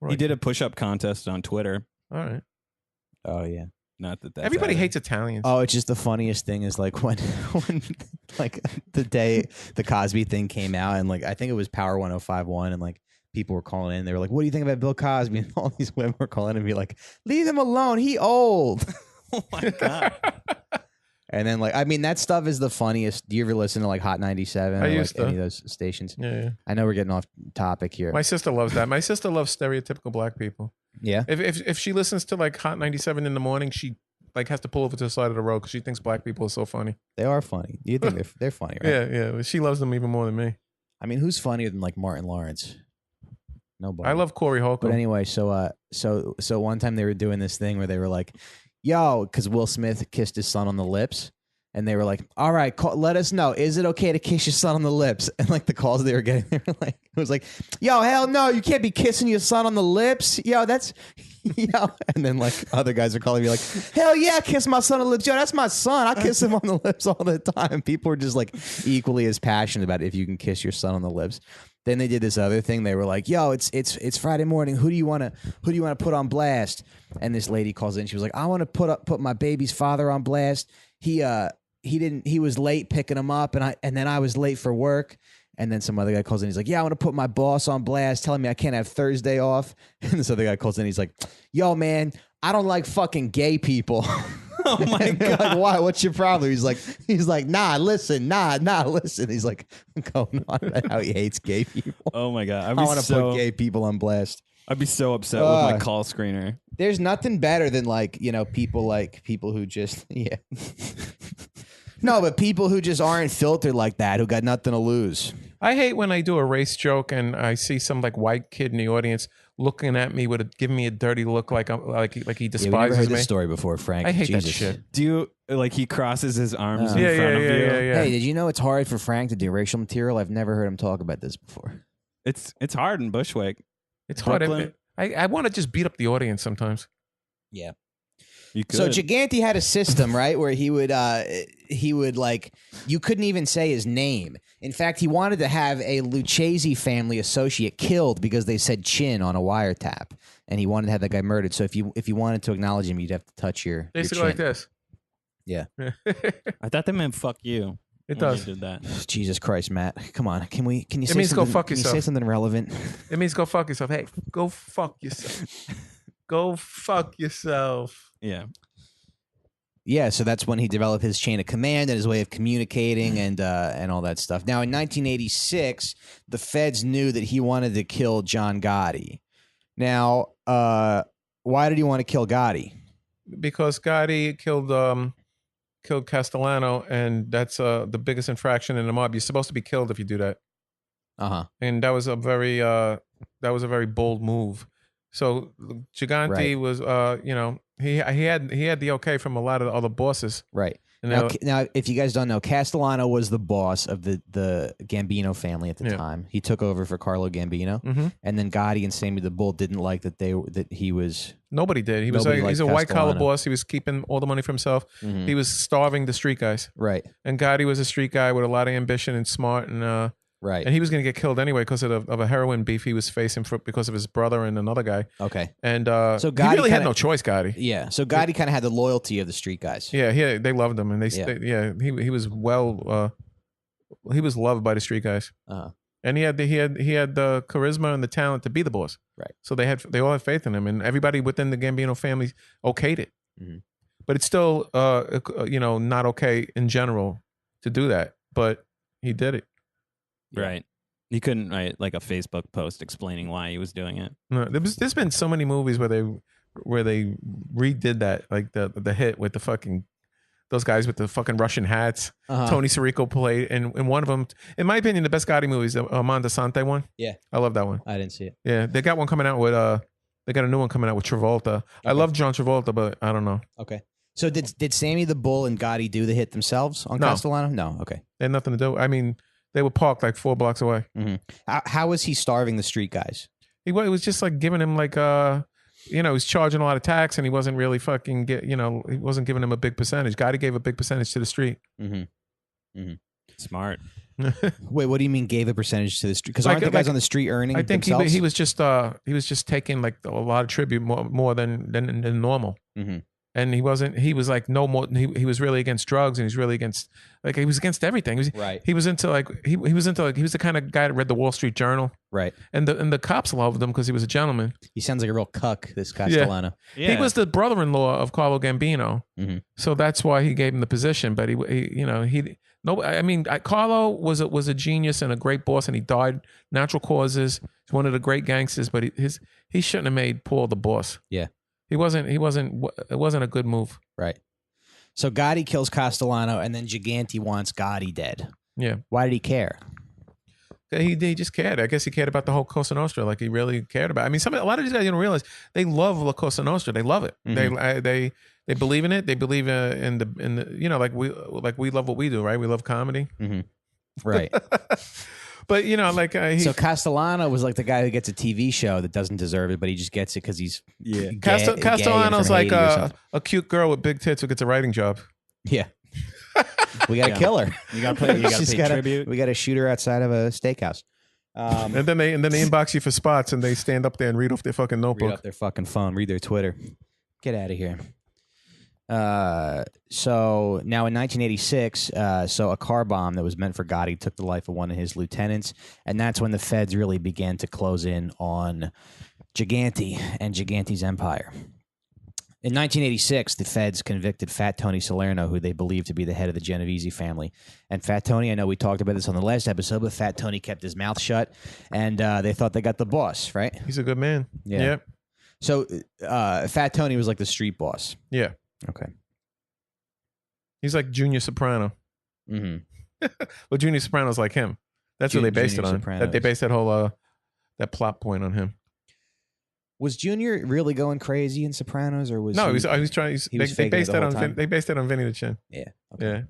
Right. he did a push-up contest on Twitter. All right. oh yeah. Not that that's Everybody added. hates Italians. Oh, it's just the funniest thing is like when like the day the Cosby thing came out and like I think it was Power 105.1 and like people were calling in. They were like, "What do you think about Bill Cosby?" And all these women were calling in and be like, "Leave him alone. He old." Oh my god! And then like I mean that stuff is the funniest. Do you ever listen to like Hot 97 I or like used to. any of those stations? Yeah. I know we're getting off topic here. My sister loves that. My sister loves stereotypical black people. Yeah. If she listens to like Hot 97 in the morning, she like has to pull over to the side of the road because she thinks black people are so funny. They are funny. You think they're funny, right? Yeah. She loves them even more than me. I mean, who's funnier than like Martin Lawrence? Nobody. I love Corey Holcomb. But anyway, so one time they were doing this thing where they were like, "Yo," because Will Smith kissed his son on the lips, And they were like, all right, let us know. Is it okay to kiss your son on the lips? And like the calls they were getting, they were like, it was like, yo, hell no, you can't be kissing your son on the lips. Yo, that's, yo. And then like other guys are calling me like, hell yeah, kiss my son on the lips. Yo, that's my son. I kiss him on the lips all the time. People are just like equally as passionate about if you can kiss your son on the lips. Then they did this other thing. They were like, yo, it's Friday morning. Who do you want to put on blast? And this lady calls in. She was like, I want to put my baby's father on blast. He was late picking him up and then I was late for work. And then some other guy calls in. He's like, yeah, I want to put my boss on blast, telling me I can't have Thursday off. And this other guy calls in. He's like, yo, man, I don't like fucking gay people. Oh my God. Like, why? What's your problem? He's like, nah, listen. He's like going on about how he hates gay people. Oh my God. I want to put gay people on blast. I'd be so upset with my call screener. There's nothing better than people who just, yeah. No, but people who just aren't filtered like that, who got nothing to lose. I hate when I do a race joke and I see some like white kid in the audience looking at me giving me a dirty look like I'm like he despises we never heard me. This story before, Frank. I hate Jesus. that shit. Do you like he crosses his arms in Yeah, front of you? yeah. Hey, did you know it's hard for Frank to do racial material? I've never heard him talk about this before. It's hard in Bushwick. It's Brooklyn. hard. I want to just beat up the audience sometimes. Yeah. You could. So Gigante had a system, right, where he would like, you couldn't even say his name. In fact, he wanted to have a Lucchese family associate killed because they said chin on a wiretap, and he wanted to have that guy murdered. So if you wanted to acknowledge him, you'd have to touch your Basically chin. like this. Yeah. I thought they meant fuck you. It when does. they did that. Jesus Christ, Matt. Come on. Can you say means go something? fuck Can you yourself. say something relevant? It means go fuck yourself. Hey, go fuck yourself. Go fuck yourself. Yeah. Yeah, so that's when he developed his chain of command and his way of communicating and all that stuff. Now, in 1986, the feds knew that he wanted to kill John Gotti. Now, why did he want to kill Gotti? Because Gotti killed Castellano, and that's the biggest infraction in the mob. You're supposed to be killed if you do that. Uh-huh. And that was a very bold move. So Gigante Right. was he had the okay from a lot of the other bosses. Right. And Now, if you guys don't know, Castellano was the boss of the Gambino family at the Yeah. time. He took over for Carlo Gambino, Mhm. and then Gotti and Sammy the Bull didn't like that he was. Nobody did. He was Nobody he's a liked white collar Castellano. boss. He was keeping all the money for himself. Mhm. He was starving the street guys. Right. And Gotti was a street guy with a lot of ambition and smart, and Right. he was going to get killed anyway because of a heroin beef he was facing because of his brother and another guy. Okay. And So he Gotti really had kinda- no choice, Gotti. Yeah. So Gotti kind of had the loyalty of the street guys. Yeah, they loved him, and Yeah. he was he was loved by the street guys, Uh-huh. and he had the charisma and the talent to be the boss. Right. So they all had faith in him, and everybody within the Gambino family okayed it. Mhm. But it's still not okay in general to do that, but he did it. Yeah. Right. He couldn't write like a Facebook post explaining why he was doing it. No, there's been so many movies where they redid that, like the hit with the fucking those guys with the fucking Russian hats. Uh-huh. Tony Sirico played, and one of them, in my opinion, the best Gotti movie is the Amanda Sante one. Yeah. I love that one. I didn't see it. Yeah, they got one coming out with they got a new one coming out with Travolta. I love John Travolta, but I don't know. Okay. So did Sammy the Bull and Gotti do the hit themselves on No. Castellano? No. Okay. They had nothing to do. I mean, they were parked like 4 blocks away. How was he starving the street guys? He was just like giving him like he was charging a lot of tax, and he wasn't really fucking he wasn't giving him a big percentage. Gotti gave a big percentage to the street. Smart. Wait, what do you mean gave a percentage to the street? Because Like- aren't the guys like- on the street earning I think themselves? he was just taking like a lot of tribute more than normal. Mhm. And he was like no more. He was really against drugs, and he's really against he was against everything. Right. He was into he was the kind of guy that read the Wall Street Journal, Right. and the cops loved him because he was a gentleman. He sounds like a real cuck, this Castellano. Yeah. He was the brother-in-law of Carlo Gambino, Mhm. so that's why he gave him the position. But Carlo was a genius and a great boss, and he died natural causes. He's one of the great gangsters, but he shouldn't have made Paul the boss. Yeah. It wasn't a good move. Right. So Gotti kills Castellano, and then Gigante wants Gotti dead. Yeah. Why did he care? He just cared. I guess he cared about the whole Cosa Nostra. Like he really cared about. I mean, a lot of these guys you don't realize they love La Cosa Nostra. They love it. Mhm. They They believe in it. They believe in the like we love what we do, right? We love comedy. Mm-hmm. Right. But like so Castellano was like the guy who gets a TV show that doesn't deserve it, but he just gets it because he's gay, Castellano's gay like a cute girl with big tits who gets a writing job. Yeah. We got to kill her. You got to pay tribute. We got to shoot her outside of a steakhouse. And then they inbox you for spots, and they stand up there and read off their fucking notebook. Read off their fucking phone. Read their Twitter. Get out of here. So now in 1986, so a car bomb that was meant for Gotti took the life of one of his lieutenants, and that's when the feds really began to close in on Gigante and Gigante's empire. In 1986, the feds convicted Fat Tony Salerno, who they believed to be the head of the Genovese family. And Fat Tony, I know we talked about this on the last episode, but Fat Tony kept his mouth shut, and they thought they got the boss, right? He's a good man. Yeah. Yep. So Fat Tony was like the street boss. Yeah. Okay. He's like Junior Soprano. Mm-hmm. Well, Junior Soprano's like him. That's what they based it on. Sopranos. They based that whole that plot point on him. Was Junior really going crazy in Sopranos, or was no? He was trying. They based that on. They based that on Vinny the Chin. Yeah. Okay.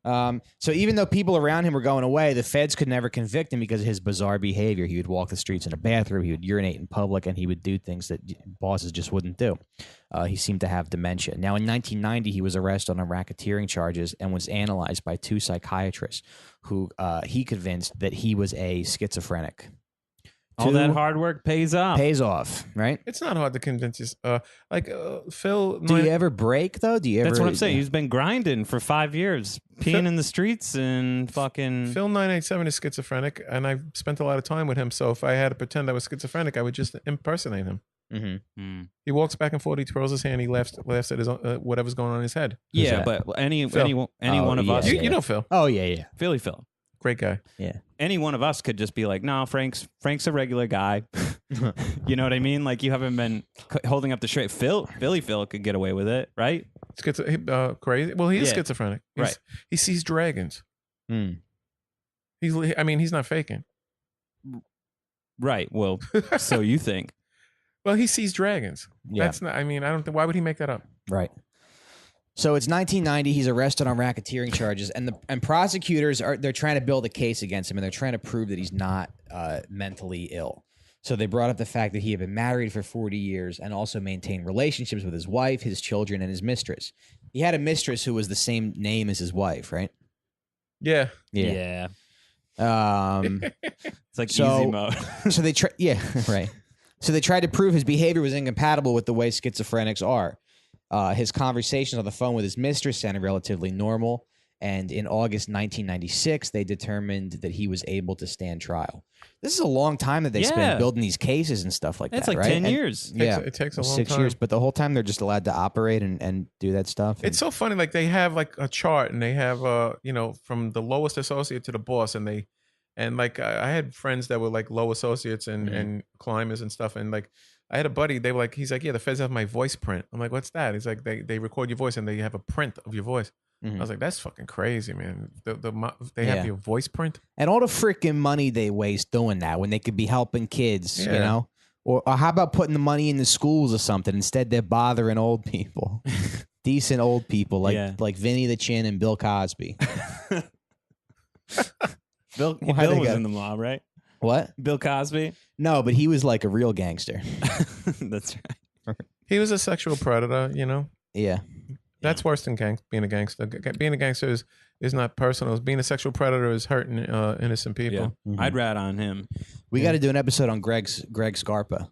Yeah. So even though people around him were going away, the feds could never convict him because of his bizarre behavior. He would walk the streets in a bathroom, he would urinate in public, and he would do things that bosses just wouldn't do. He seemed to have dementia. Now, in 1990, he was arrested on racketeering charges and was analyzed by two psychiatrists who he convinced that he was a schizophrenic. All that hard work pays off. Pays off, right? It's not hard to convince you. Phil. Do you ever break though? Do you ever? That's what I'm saying. He's been grinding for 5 years, peeing in the streets and fucking. Phil 987 is schizophrenic, and I've spent a lot of time with him. So if I had to pretend I was schizophrenic, I would just impersonate him. Mm-hmm. He walks back and forth. He twirls his hand. He laughs at his whatever's going on in his head. Yeah, but any one of us. You know Phil. Oh yeah. Philly Phil. Great guy. Yeah. Any one of us could just be like, no, Frank's a regular guy. You know what I mean? Like, you haven't been holding up the straight. Philly Phil could get away with it, right? Crazy. Well, he is schizophrenic. Right. He sees dragons. Mm. He's not faking. Right. Well, so you think. Well, he sees dragons. Yeah. That's not. I don't think. Why would he make that up? Right. So it's 1990. He's arrested on racketeering charges, and prosecutors they're trying to build a case against him, and they're trying to prove that he's not mentally ill. So they brought up the fact that he had been married for 40 years and also maintained relationships with his wife, his children, and his mistress. He had a mistress who was the same name as his wife, right? Yeah. Yeah. It's like easy mode. So they right. So they tried to prove his behavior was incompatible with the way schizophrenics are. His conversations on the phone with his mistress sounded relatively normal, and in August 1996, they determined that he was able to stand trial. This is a long time that they spent building these cases and stuff like that, like right? 10 years. It takes a long 6 time. years, but the whole time they're just allowed to operate and do that stuff. It's so funny. Like, they have like a chart, and they have from the lowest associate to the boss, and I had friends that were like low associates and climbers and stuff, and like I had a buddy. They were like, he's like, yeah, the feds have my voice print. I'm like, what's that? He's like, they record your voice and they have a print of your voice. I was like, that's fucking crazy, man. They have your voice print, and all the freaking money they waste doing that when they could be helping kids, you know. Or how about putting the money in the schools or something? Instead, they're bothering old people, decent old people like Vinny the Chin and Bill Cosby. Bill was in the mob, right? What? Bill Cosby? No, but he was like a real gangster. That's right. He was a sexual predator, you know? Yeah. That's worse than being a gangster. Being a gangster is not personal. Being a sexual predator is hurting innocent people. Yeah. Mm-hmm. I'd rat on him. We got to do an episode on Greg Scarpa.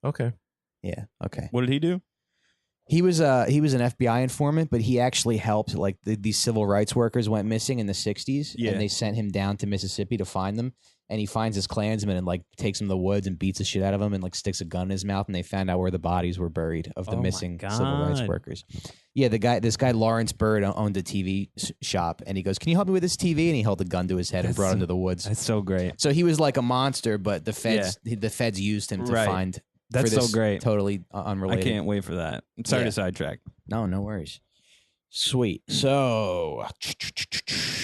Okay. Yeah. Okay. What did he do? He was an FBI informant, but he actually helped. Like these civil rights workers went missing in the 60s, and they sent him down to Mississippi to find them. And he finds his Klansmen and like takes him to the woods and beats the shit out of him and like sticks a gun in his mouth. And they found out where the bodies were buried of the missing civil rights workers. Yeah, this guy Lawrence Bird owned a TV shop, and he goes, "Can you help me with this TV?" And he held a gun to his head and brought him to the woods. That's so great. So he was like a monster, but the feds used him to find. That's so great. Totally unrelated. I can't wait for that. I'm sorry to sidetrack. No worries. Sweet. So,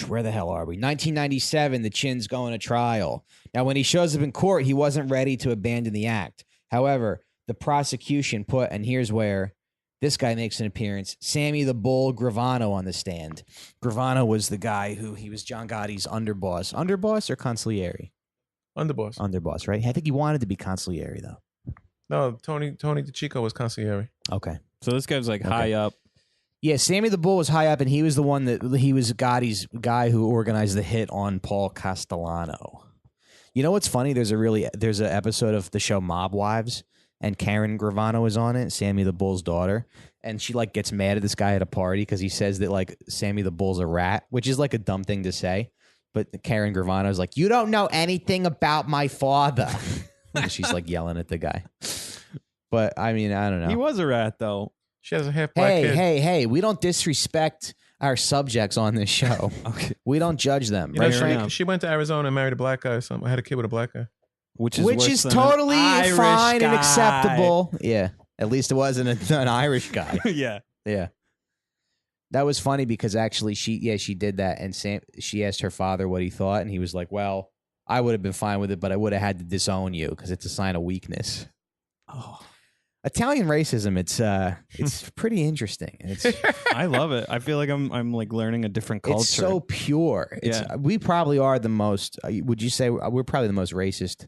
where the hell are we? 1997, the Chin's going to trial. Now, when he shows up in court, he wasn't ready to abandon the act. However, the prosecution and here's where This guy makes an appearance. Sammy the Bull Gravano on the stand. Gravano was the guy who he was John Gotti's underboss. Underboss or consigliere? Underboss. Underboss, right? I think he wanted to be consigliere, though. No, Tony DeChico was consigliere. Okay. So this guy was like high up. Yeah, Sammy the Bull was high up, and he was the one he was Gotti's guy who organized the hit on Paul Castellano. You know what's funny? There's an episode of the show Mob Wives, and Karen Gravano is on it, Sammy the Bull's daughter, and she like gets mad at this guy at a party because he says that like Sammy the Bull's a rat, which is like a dumb thing to say. But Karen Gravano is like, you don't know anything about my father. She's like yelling at the guy. But I mean, I don't know. He was a rat, though. She has a half black kid. Hey, we don't disrespect our subjects on this show. Okay. We don't judge them. You Right, know, Frank? she went to Arizona and married a black guy or something. I had a kid with a black guy. Which Which is totally Irish fine and guy. acceptable. Yeah. At least it wasn't an Irish guy. Yeah. Yeah. That was funny because actually she did that, and she asked her father what he thought, and he was like, well, I would have been fine with it, but I would have had to disown you because it's a sign of weakness. Oh, Italian racism, it's pretty interesting. It's I love it. I feel like I'm like learning a different culture. it's so pure. We probably are the most. Would you say we're probably the most racist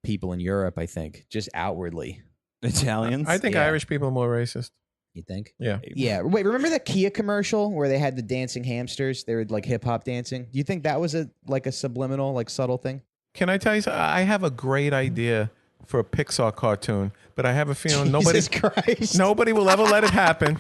people in Europe? I think just outwardly. Italians. I think Yeah. Irish people are more racist. You think? Yeah. Yeah. Wait, remember that Kia commercial where they had the dancing hamsters? They were like hip hop dancing. Do you think that was a subliminal, like subtle thing? Can I tell you something? I have a great idea for a Pixar cartoon, but I have a feeling Jesus Christ. nobody will ever let it happen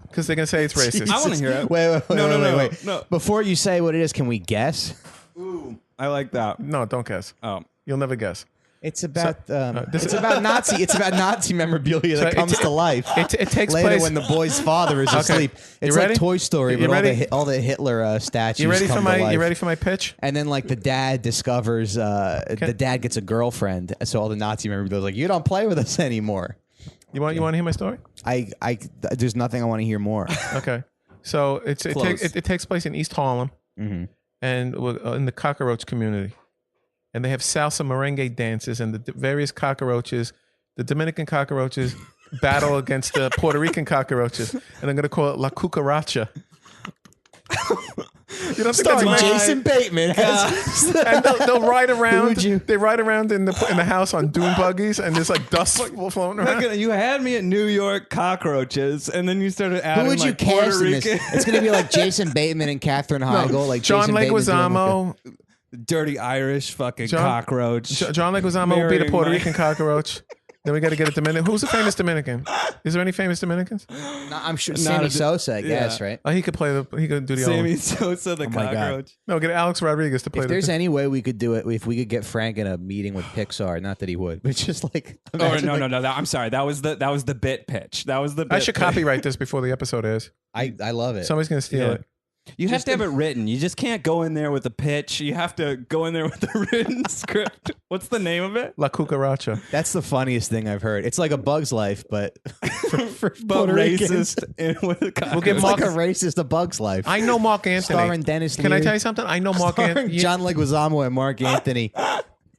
because they're going to say it's racist. I want to hear it. Wait. No. Before you say what it is, can we guess? Ooh, I like that. No, don't guess. Oh, You'll never guess. It's about this it's is- about Nazi. It's about Nazi memorabilia So that comes to life. It takes Later place when the boy's father is asleep. It's ready? like Toy Story, You but ready? all the Hitler statues You ready come for to my? life. You ready for my pitch? And then like the dad discovers the dad gets a girlfriend, so all the Nazi memorabilia is like, you don't play with us anymore. You want to hear my story? I there's nothing I want to hear more. Okay. So it Close. takes place in East Harlem Mhm. and in the cockroach community. And they have salsa merengue dances, and the various cockroaches, the Dominican cockroaches, battle against the Puerto Rican cockroaches. And I'm going to call it La Cucaracha. You don't think Starring that's Jason Bateman. And they'll ride around. would you- They ride around in the house on dune buggies, and there's like dust floating around. you had me at New York cockroaches, and then you started adding Who would you like Puerto cast in this? Rican, It's going to be like Jason Bateman and Katherine Heigl, like John Jason Bateman's doing like Leguizamo. dirty Irish fucking John- cockroach. John Leguizamo will be the Marrying Puerto my- Rican cockroach. Then we got to get a Dominican. Who's a famous Dominican? Is there any famous Dominicans? No, I'm sure Not Sammy a- Sosa, I guess, yeah. right? Oh, he could play he could do the Sammy other. Sosa, the my God. cockroach. No, get Alex Rodriguez to play If there's any way we could do it, if we could get Frank in a meeting with Pixar, not that he would, but just like Oh imagine, no, like, no. I'm sorry. That was the bit pitch. That was the. Bit I should pitch. copyright this before the episode airs. I love it. Somebody's gonna steal Yeah. it. You have to have it written. You just can't go in there with a pitch. You have to go in there with a written script. What's the name of it? La Cucaracha. That's the funniest thing I've heard. It's like a Bug's Life, but for But Puerto Ricans. racist and with a cockroach. We'll get It's Mark. like a racist A Bug's Life. I know Mark Anthony. Starring Dennis Can I Leary. tell you something? I know Mark Starring Anthony. John Leguizamo and Mark Anthony.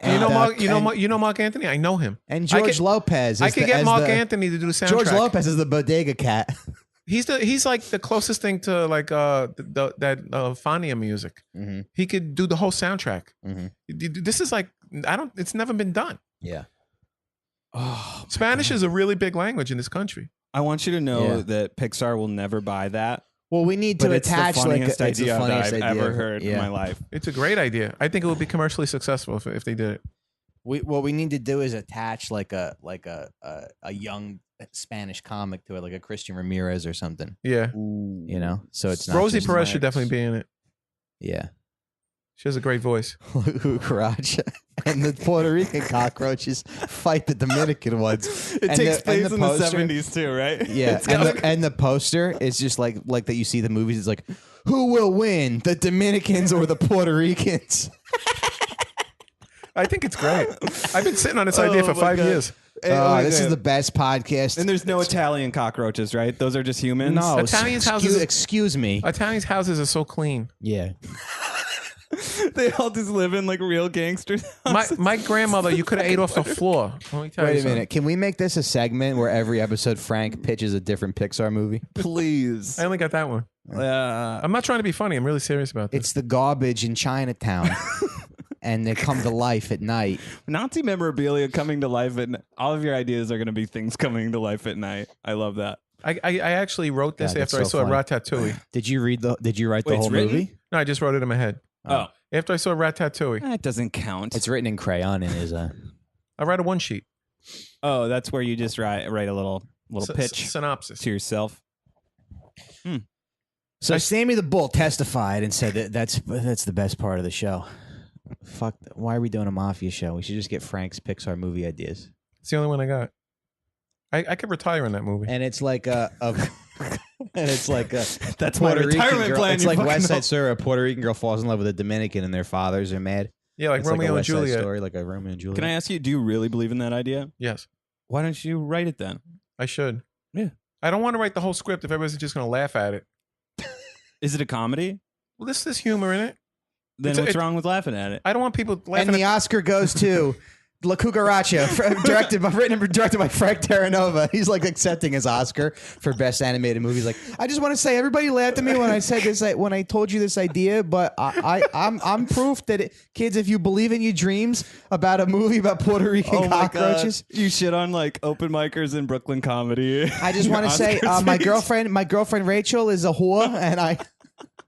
You know Mark. You know Mark Anthony. I know him. and I George could- Lopez. I is could the- get as Mark the- Anthony to do the soundtrack. George Lopez is the bodega cat. He's like the closest thing to like that Fania music. Mhm. He could do the whole soundtrack. Mhm. This is like it's never been done. Yeah. Oh, Spanish is a really big language in this country. I want you to know Yeah. that Pixar will never buy that. Well, we need But to it's the attach like funniest it's the idea that funniest I've idea. ever heard Yeah. in my life. It's a great idea. I think it would be commercially successful if they did it. What we need to do is attach like a young Spanish comic to it, like a Christian Ramirez or something. Yeah. You know, so it's not Rosie just Perez should Marx. definitely be in it. Yeah. She has a great voice. Cucaracha. And the Puerto Rican cockroaches fight the Dominican ones. It And takes the- place and the in the poster- 70s too, right? Yeah, It's got and the poster is just like that you see the movies. It's like, who will win, the Dominicans or the Puerto Ricans? I think it's great. I've been sitting on this idea for my 5 God. years. This is the best podcast. And there's no Italian cockroaches, right? Those are just humans. no Italians' excuse, houses- excuse me. Italians' houses are so clean. Yeah, They all just live in like real gangsters. My grandmother, you could have ate off the floor. Let me tell you Wait a something. minute. Can we make this a segment where every episode Frank pitches a different Pixar movie? Please. I only got that one. I'm not trying to be funny. I'm really serious about this. It's the garbage in Chinatown. And they come to life at night. Nazi memorabilia coming to life at all of your ideas are going to be things coming to life at night. I love that. I actually wrote this God, after that's I so saw funny. Ratatouille. Did you write the it's whole written? movie? No, I just wrote it in my head. Oh. After I saw Ratatouille, That doesn't count. It's written in crayon and is a I write a one sheet. Oh, that's where you just write a little pitch Synopsis. to yourself. So Sammy the Bull testified and said that that's the best part of the show. Fuck, why are we doing a mafia show? We should just get Frank's Pixar movie ideas. It's the only one I got. I could retire in that movie. And it's like a and it's like a That's my Puerto Rican retirement girl. plan. It's you like fucking West know. Side Story. A Puerto Rican girl falls in love with a Dominican and their fathers are mad. Yeah, like It's Romeo like a and West Side Juliet. Story, like a Romeo and Juliet. Can I ask you, do you really believe in that idea? Yes, Why don't you write it then? I should. Yeah. I don't want to write the whole script if everybody's just going to laugh at it. Is it a comedy? Well, there's humor in it. Then It's a- what's wrong with laughing at it? I don't want people laughing And the at Oscar goes to La Cucaracha, written and directed by Frank Terranova. He's like accepting his Oscar for best animated movie. He's like, I just want to say, everybody laughed at me when I said this, when I told you this idea, but I'm proof that kids, if you believe in your dreams about a movie about Puerto Rican cockroaches. You shit on like open micers in Brooklyn comedy. I just want to say, Oscar my speech. girlfriend Rachel is a whore, and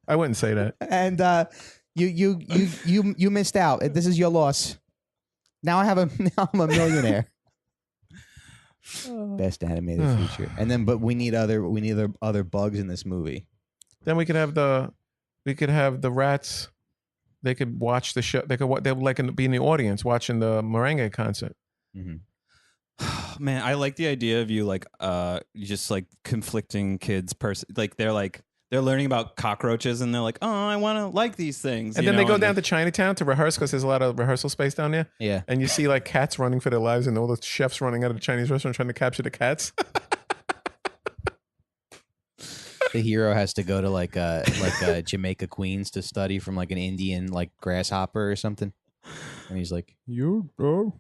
I wouldn't say that. you missed out. This is your loss. Now I'm a millionaire. Best animated feature, and then but we need other bugs in this movie. Then we could have the rats. They could watch the show. They would like be in the audience watching the merengue concert. Mm-hmm. Man, I like the idea of you like just like conflicting kids they're learning about cockroaches and they're like, oh, I want to like these things. And then they go down to Chinatown to rehearse because there's a lot of rehearsal space down there. Yeah. And you see like cats running for their lives and all the chefs running out of the Chinese restaurant trying to capture the cats. The hero has to go to like Jamaica Queens to study from like an Indian like grasshopper or something, and he's like, I'm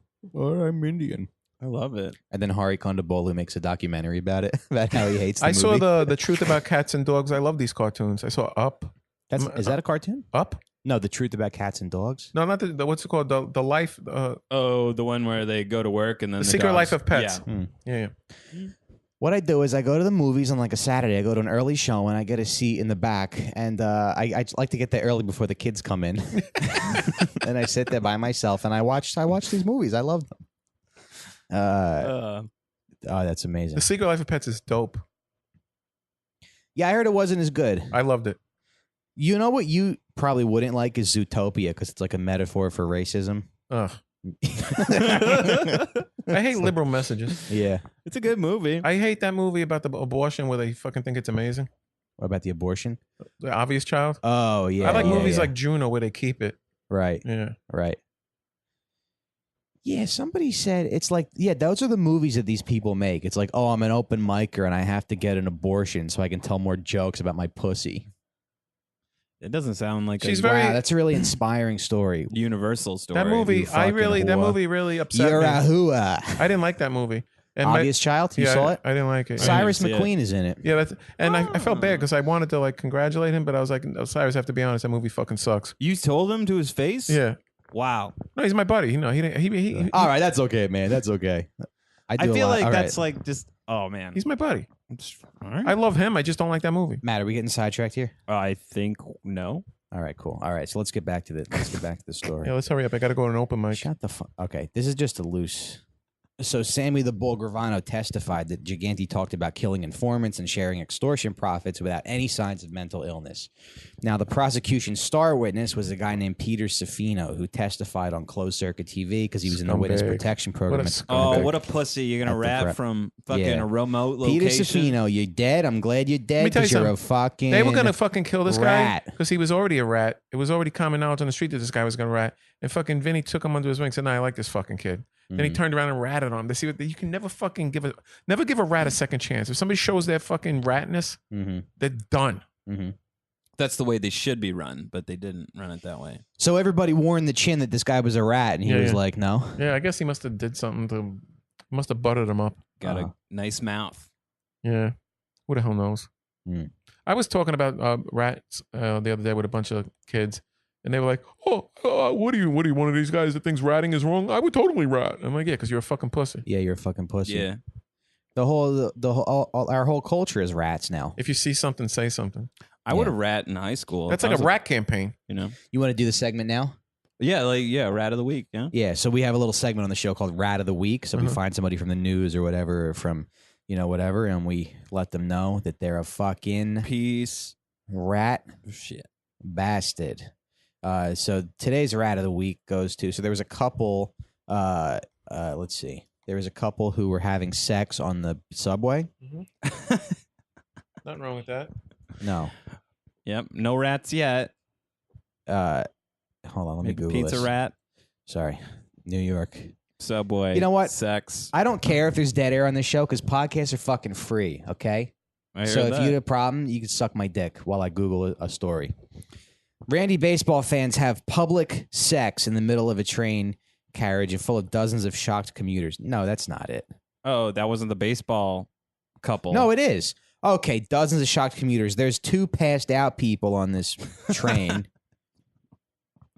Indian. I love it. And then Hari Kondabolu makes a documentary about it, about how he hates the I movie. saw the truth about cats and dogs. I love these cartoons. I saw Up. Is that a cartoon? Up? No, The Truth About Cats and Dogs. No, not the what's it called? The life. Oh, the one where they go to work and then The the Secret dogs- Life of Pets. Yeah. Yeah. What I do is I go to the movies on like a Saturday. I go to an early show and I get a seat in the back. And I like to get there early before the kids come in. And I sit there by myself and I watch these movies. I love them. Oh, that's amazing. The Secret Life of Pets is dope. Yeah, I heard it wasn't as good. I loved it. You know what you probably wouldn't like is Zootopia because it's like a metaphor for racism. Ugh. I hate liberal messages. Yeah. It's a good movie. I hate that movie about the abortion where they fucking think it's amazing. What about the abortion? The Obvious Child. Oh, yeah. I like yeah, movies yeah. like Juno where they keep it. Right. Yeah. Right. Yeah, somebody said it's like, yeah, those are the movies that these people make. It's like, oh, I'm an open micer and I have to get an abortion so I can tell more jokes about my pussy. It doesn't sound like She's a very- Wow, that's a really inspiring story. universal story. That movie, you fucking that whore. movie really upset You're me. a hooah. I didn't like that movie. And Obvious Child? You yeah, saw it? I didn't like it. Cyrus see it. McQueen is in it. Yeah, I felt bad because I wanted to like congratulate him, but I was like, no, Cyrus, I have to be honest, that movie fucking sucks. You told him to his face? Yeah. Wow. No, he's my buddy. You know, he All right, that's okay, man. That's okay. I do a feel lot- like all that's right. like just, oh man. he's my buddy. All right. I love him. I just don't like that movie. Matt, are we getting sidetracked here? I think no. All right, cool. All right, so let's get back to the story. Yeah, let's hurry up. I got to go to an open mic. Shut the fuck. Okay, this is just a loose. So Sammy the Bull Gravano testified that Gigante talked about killing informants and sharing extortion profits without any signs of mental illness. Now, the prosecution's star witness was a guy named Peter Safino, who testified on closed circuit TV because he was in the witness Scumbag. protection program. What a at- scumbag. Oh, what a pussy. You're going to At the rap prep. from fucking Yeah. a remote location. Peter Safino, you're dead. I'm glad you're dead me tell you because you're a something. fucking. They were going to fucking kill this rat. guy because he was already a rat. It was already common knowledge on the street that this guy was going to rat. And fucking Vinny took him under his wing and said, "No, I like this fucking kid." Then he turned around and ratted on him. They see what you can never fucking give a rat a second chance. If somebody shows their fucking ratness, Mm-hmm. they're done. Mm-hmm. That's the way they should be run, but they didn't run it that way. So everybody warned the chin that this guy was a rat, and he was like, no. Yeah, I guess he must have did something must have buttered him up. Got a nice mouth. Yeah. Who the hell knows? I was talking about rats the other day with a bunch of kids, and they were like, "Oh, what are you? One of these guys that thinks ratting is wrong? I would totally rat." I'm like, "Yeah, because you're a fucking pussy." Yeah, you're a fucking pussy. Yeah. Our whole culture is rats now. If you see something, say something. I would have rat in high school. That's like a rat campaign. You know? You want to do the segment now? Yeah, rat of the week. Yeah. Yeah. So we have a little segment on the show called Rat of the Week. So we find somebody from the news or whatever, or from whatever, and we let them know that they're a fucking piece rat shit bastard. So today's Rat of the Week goes to. So there was a couple. Let's see. There was a couple who were having sex on the subway. Nothing wrong with that. No. Yep. No rats yet. Hold on. Let me Google pizza this. Rat. Sorry. New York. Subway. You know what? Sex. I don't care if there's dead air on this show because podcasts are fucking free, okay? So if you had a problem, you can suck my dick while I Google a story. Randy baseball fans have public sex in the middle of a train carriage and full of dozens of shocked commuters. No, that's not it. Oh, that wasn't the baseball couple. No, it is. Okay, dozens of shocked commuters. There's 2 passed out people on this train.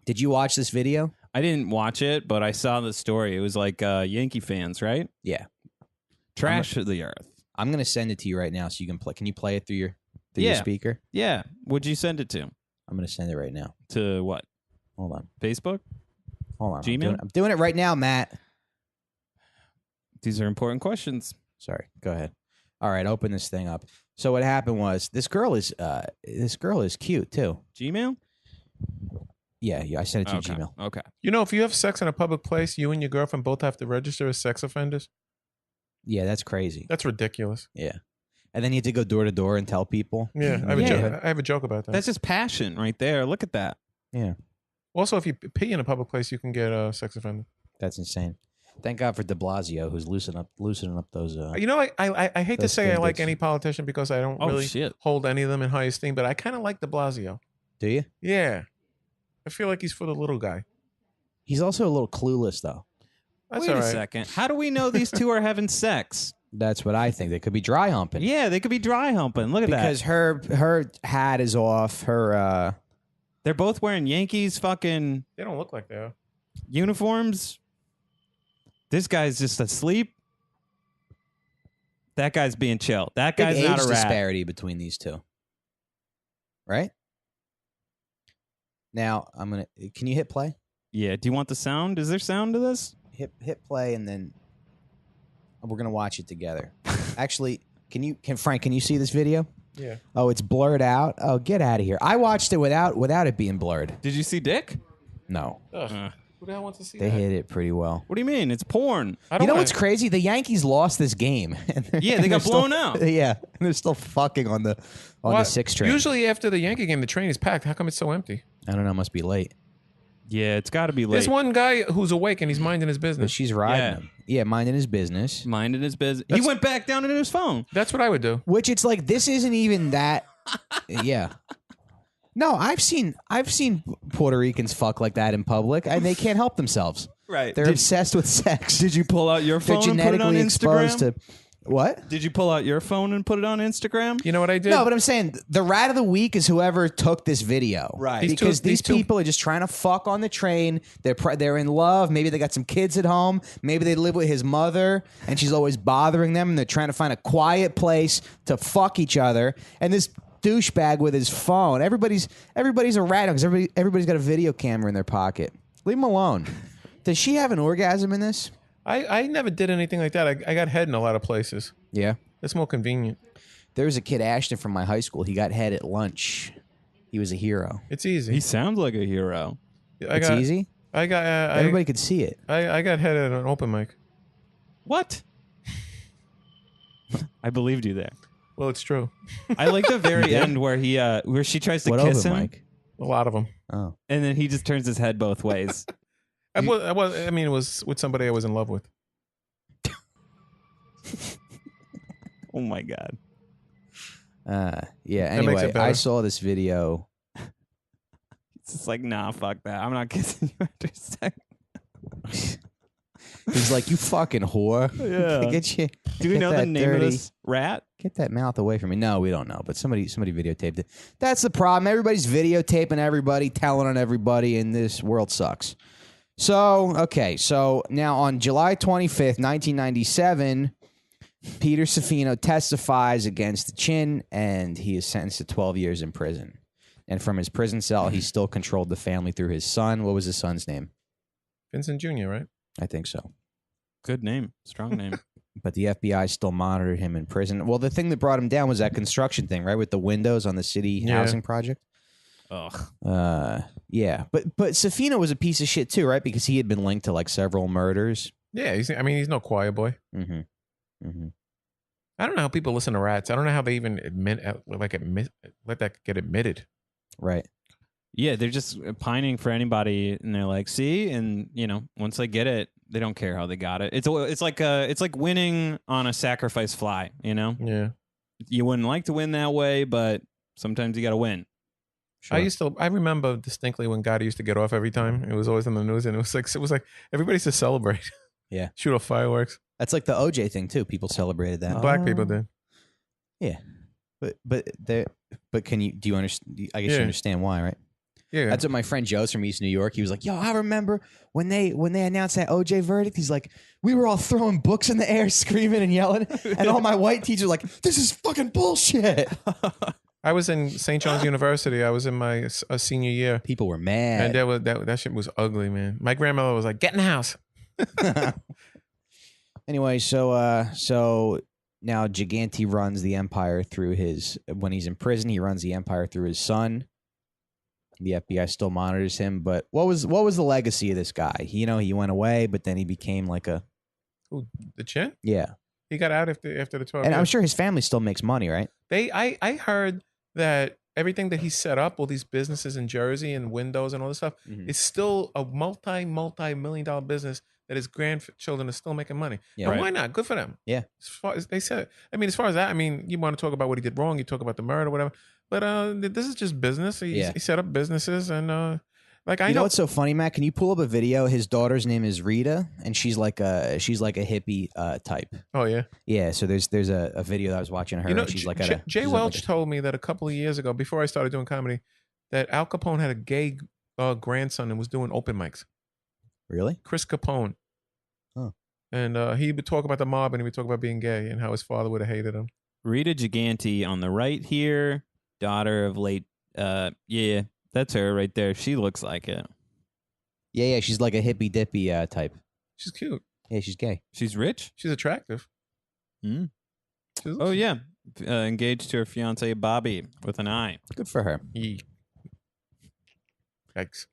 Did you watch this video? I didn't watch it, but I saw the story. It was like Yankee fans, right? Yeah. Trash of the earth. I'm going to send it to you right now so you can play. Can you play it through your speaker? Yeah. What'd you send it to? I'm going to send it right now. To what? Hold on. Facebook? Hold on. Gmail? I'm doing it right now, Matt. These are important questions. Sorry. Go ahead. All right, open this thing up. So what happened was this girl is cute too. Gmail? Yeah, I sent it to Okay. Gmail. Okay. You know, if you have sex in a public place, you and your girlfriend both have to register as sex offenders. Yeah, that's crazy. That's ridiculous. Yeah. And then you have to go door to door and tell people. Yeah, I have a joke about that. That's just passion right there. Look at that. Yeah. Also, if you pee in a public place, you can get a sex offender. That's insane. Thank God for de Blasio, who's loosening up those. You know, I hate to those say I like standards. any politician because I don't really hold any of them in high esteem, but I kind of like de Blasio. Do you? Yeah. I feel like he's for the little guy. He's also a little clueless, though. That's Wait all a right. second. How do we know these two are having sex? That's what I think. They could be dry humping. Yeah, they could be dry humping. Look at Because her hat is off. Her they're both wearing Yankees fucking They don't look like they are. uniforms. This guy's just asleep. That guy's being chill. That big guy's age not a rat. disparity between these two. Right? Now I'm gonna. Can you hit play? Yeah. Do you want the sound? Is there sound to this? Hit play, and then we're gonna watch it together. Actually, can Frank? Can you see this video? Yeah. Oh, it's blurred out. Oh, get out of here! I watched it without it being blurred. Did you see Dick? No, Who the hell wants to see they that? hit it pretty well. What do you mean? It's porn. I You don't know wanna- what's crazy? The Yankees lost this game. Yeah, they got blown out. Yeah, and they're still fucking on the What? 6 train. Usually after the Yankee game, the train is packed. How come it's so empty? I don't know. Must be late. Yeah, it's got to be late. There's one guy who's awake and he's minding his But business. she's riding Yeah. him. Yeah, minding his business. Minding his business. He That's- went back down into his phone. That's what I would do. Which it's like this isn't even that. Yeah. No, I've seen Puerto Ricans fuck like that in public, and they can't help themselves. Right. They're obsessed with sex. Did you pull out your They're phone and put it on genetically Instagram? exposed to what? Did you pull out your phone and put it on Instagram? You know what I did? No, but I'm saying the rat of the week is whoever took this video, Right. Because These two- people are just trying to fuck on the train. They're in love. Maybe they got some kids at home. Maybe they live with his mother, and she's always bothering them. And they're trying to find a quiet place to fuck each other. And this douchebag with his phone. Everybody's a rat because everybody's got a video camera in their pocket. Leave him alone. Does she have an orgasm in this? I never did anything like that. I got head in a lot of places. Yeah. It's more convenient. There was a kid, Ashton, from my high school. He got head at lunch. He was a hero. It's easy. He sounds like a hero. It's easy. I got Everybody could see it. I got head at an open mic. What? I believed you there. Well, it's true. I like the very end where where she tries to What kiss open him, mic? A lot of them. Oh. and then he just turns his head both ways. I mean, it was with somebody I was in love with. Oh my god. Yeah. That makes it Anyway, better. I saw this video just like, nah, fuck that. I'm not kissing you after sex. He's like, you fucking whore. Yeah. Do we get know the that name dirty- of this rat? Get that mouth away from me. No, we don't know. But somebody videotaped it. That's the problem. Everybody's videotaping everybody, telling on everybody, and this world sucks. So, okay. So now on July 25th, 1997, Peter Safino testifies against the Chin, and he is sentenced to 12 years in prison. And from his prison cell, he still controlled the family through his son. What was his son's name? Vincent Jr., right? I think so. Good name. Strong name. But the FBI still monitored him in prison. Well, the thing that brought him down was that construction thing, right, with the windows on the city housing project. Ugh. Yeah. But Safino was a piece of shit too, right? Because he had been linked to like several murders. Yeah, he's no quiet boy. Mm-hmm. Mm-hmm. I don't know how people listen to rats. I don't know how they even let that get admitted. Right. Yeah, they're just pining for anybody, and they're like, "See," and once they get it, they don't care how they got it. It's like winning on a sacrifice fly. Yeah. You wouldn't like to win that way, but sometimes you got to win. Sure. I remember distinctly when Gotti used to get off every time. It was always in the news, and it was like everybody used to celebrate. Yeah. Shoot off fireworks. That's like the OJ thing too. People celebrated that. Black people did. Yeah. But do you understand? I guess you understand why, right? Yeah. That's what my friend Joe's from East New York. He was like, "Yo, I remember when they announced that OJ verdict. He's like, we were all throwing books in the air, screaming and yelling, and all my white teachers were like, this is fucking bullshit." I was in St. John's University. I was in my senior year. People were mad, and that shit was ugly, man. My grandmother was like, "Get in the house." Anyway, so now Gigante runs the empire through when he's in prison, he runs the empire through his son. The FBI still monitors him, but what was the legacy of this guy? He went away, but then he became like a... Who, the Chin? Yeah. He got out after the 12 And years. I'm sure his family still makes money, right? I heard that everything that he set up, all these businesses in Jersey and windows and all this stuff, is still a multi-million-dollar business that his grandchildren are still making money. Yeah. And why not? Good for them. Yeah. As far as they said, as far as that, you want to talk about what he did wrong, you talk about the murder, whatever. But this is just business. He set up businesses, and I know what's so funny, Matt? Can you pull up a video? His daughter's name is Rita, and she's like a hippie type. Oh yeah, yeah. So there's a video that I was watching her. And she's like Jay Welch told me that a couple of years ago, before I started doing comedy, that Al Capone had a gay grandson and was doing open mics. Really? Chris Capone. Huh. And he would talk about the mob, and he would talk about being gay and how his father would have hated him. Rita Gigante on the right here, daughter of late. Yeah, that's her right there. She looks like it. Yeah. She's like a hippy dippy type. She's cute. Yeah, she's gay. She's rich. She's attractive. Mm. Oh yeah, engaged to her fiance Bobby with an I. Good for her. Yikes.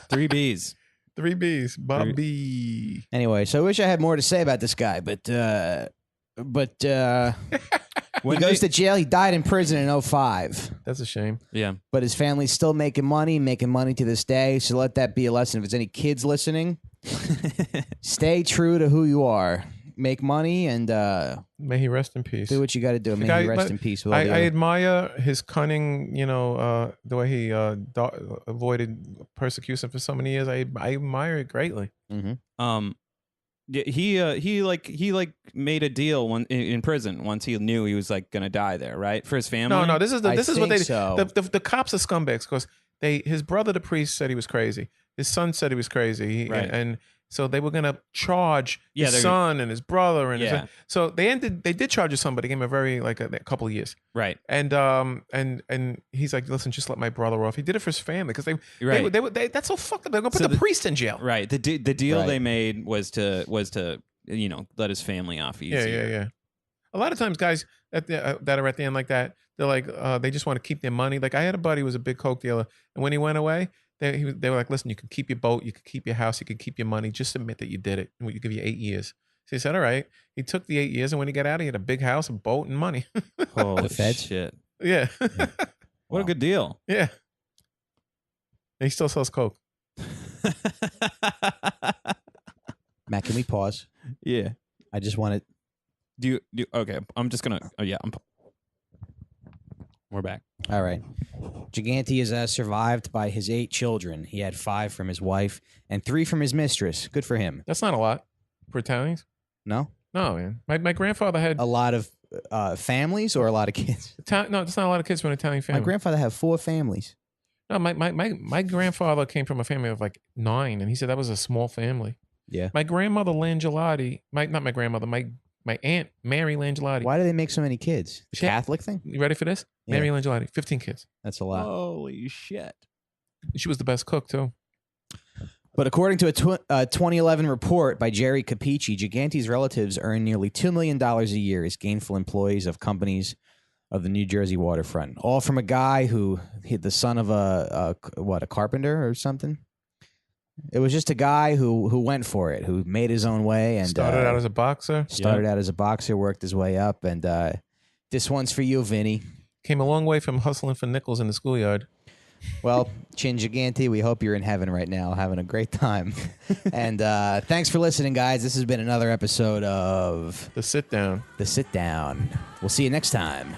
3 B's. 3 B's. Bobby. Anyway, so I wish I had more to say about this guy, but when he goes to jail, he died in prison in 2005. That's a shame. Yeah. But his family's still making money to this day. So let that be a lesson. If there's any kids listening, stay true to who you are. Make money and may he rest in peace. Do what you got to do. May he rest in peace. With I admire his cunning. The way he avoided persecution for so many years. I admire it greatly. Mm-hmm. He made a deal in prison once he knew he was like gonna die there, right? For his family. No, this is what they so. The cops are scumbags because his brother, the priest, said he was crazy. His son said he was crazy. Right. And so they were gonna charge his son and his brother and so they did charge his son, but they gave him a very a couple of years. Right. And he's like, listen, just let my brother off. He did it for his family because they that's so fucked up. They're gonna put the priest in jail. Right. The deal they made was to let his family off easier. Yeah. A lot of times, guys that are at the end like that, they're like they just want to keep their money. Like I had a buddy who was a big coke dealer, and when he went away, they were like, listen, you can keep your boat, you can keep your house, you can keep your money. Just admit that you did it, and we'll give you 8 years. So he said, all right. He took the 8 years, and when he got out, he had a big house, a boat, and money. Holy The feds? shit! Yeah. What a good deal. Yeah. And he still sells coke. Matt, can we pause? Yeah. I just want to. Okay. I'm just gonna. Oh yeah. We're back. All right. Gigante is survived by his 8 children. He had 5 from his wife and 3 from his mistress. Good for him. That's not a lot for Italians. No? No, man. My grandfather had A lot of families or a lot of kids? no, it's not a lot of kids from an Italian family. My grandfather had 4 families. No, my grandfather came from a family of like 9, and he said that was a small family. Yeah. My grandmother Langelotti, not my grandmother, my aunt Mary Langelotti. Why do they make so many kids? The She- Catholic thing? You ready for this? Yeah. Mary Langelotti, 15 kids. That's a lot. Holy shit. She was the best cook too. But according to a 2011 report by Jerry Capici, Gigante's relatives earn nearly $2 million a year as gainful employees of companies of the New Jersey waterfront. All from a guy who hit the son of a carpenter or something. It was just a guy who went for it, who made his own way and Started out as a boxer. Started out as a boxer, worked his way up, and this one's for you, Vinny. Came a long way from hustling for nickels in the schoolyard. Well, Chin Gigante, we hope you're in heaven right now, having a great time. And thanks for listening, guys. This has been another episode of The Sit Down. The Sit Down. We'll see you next time.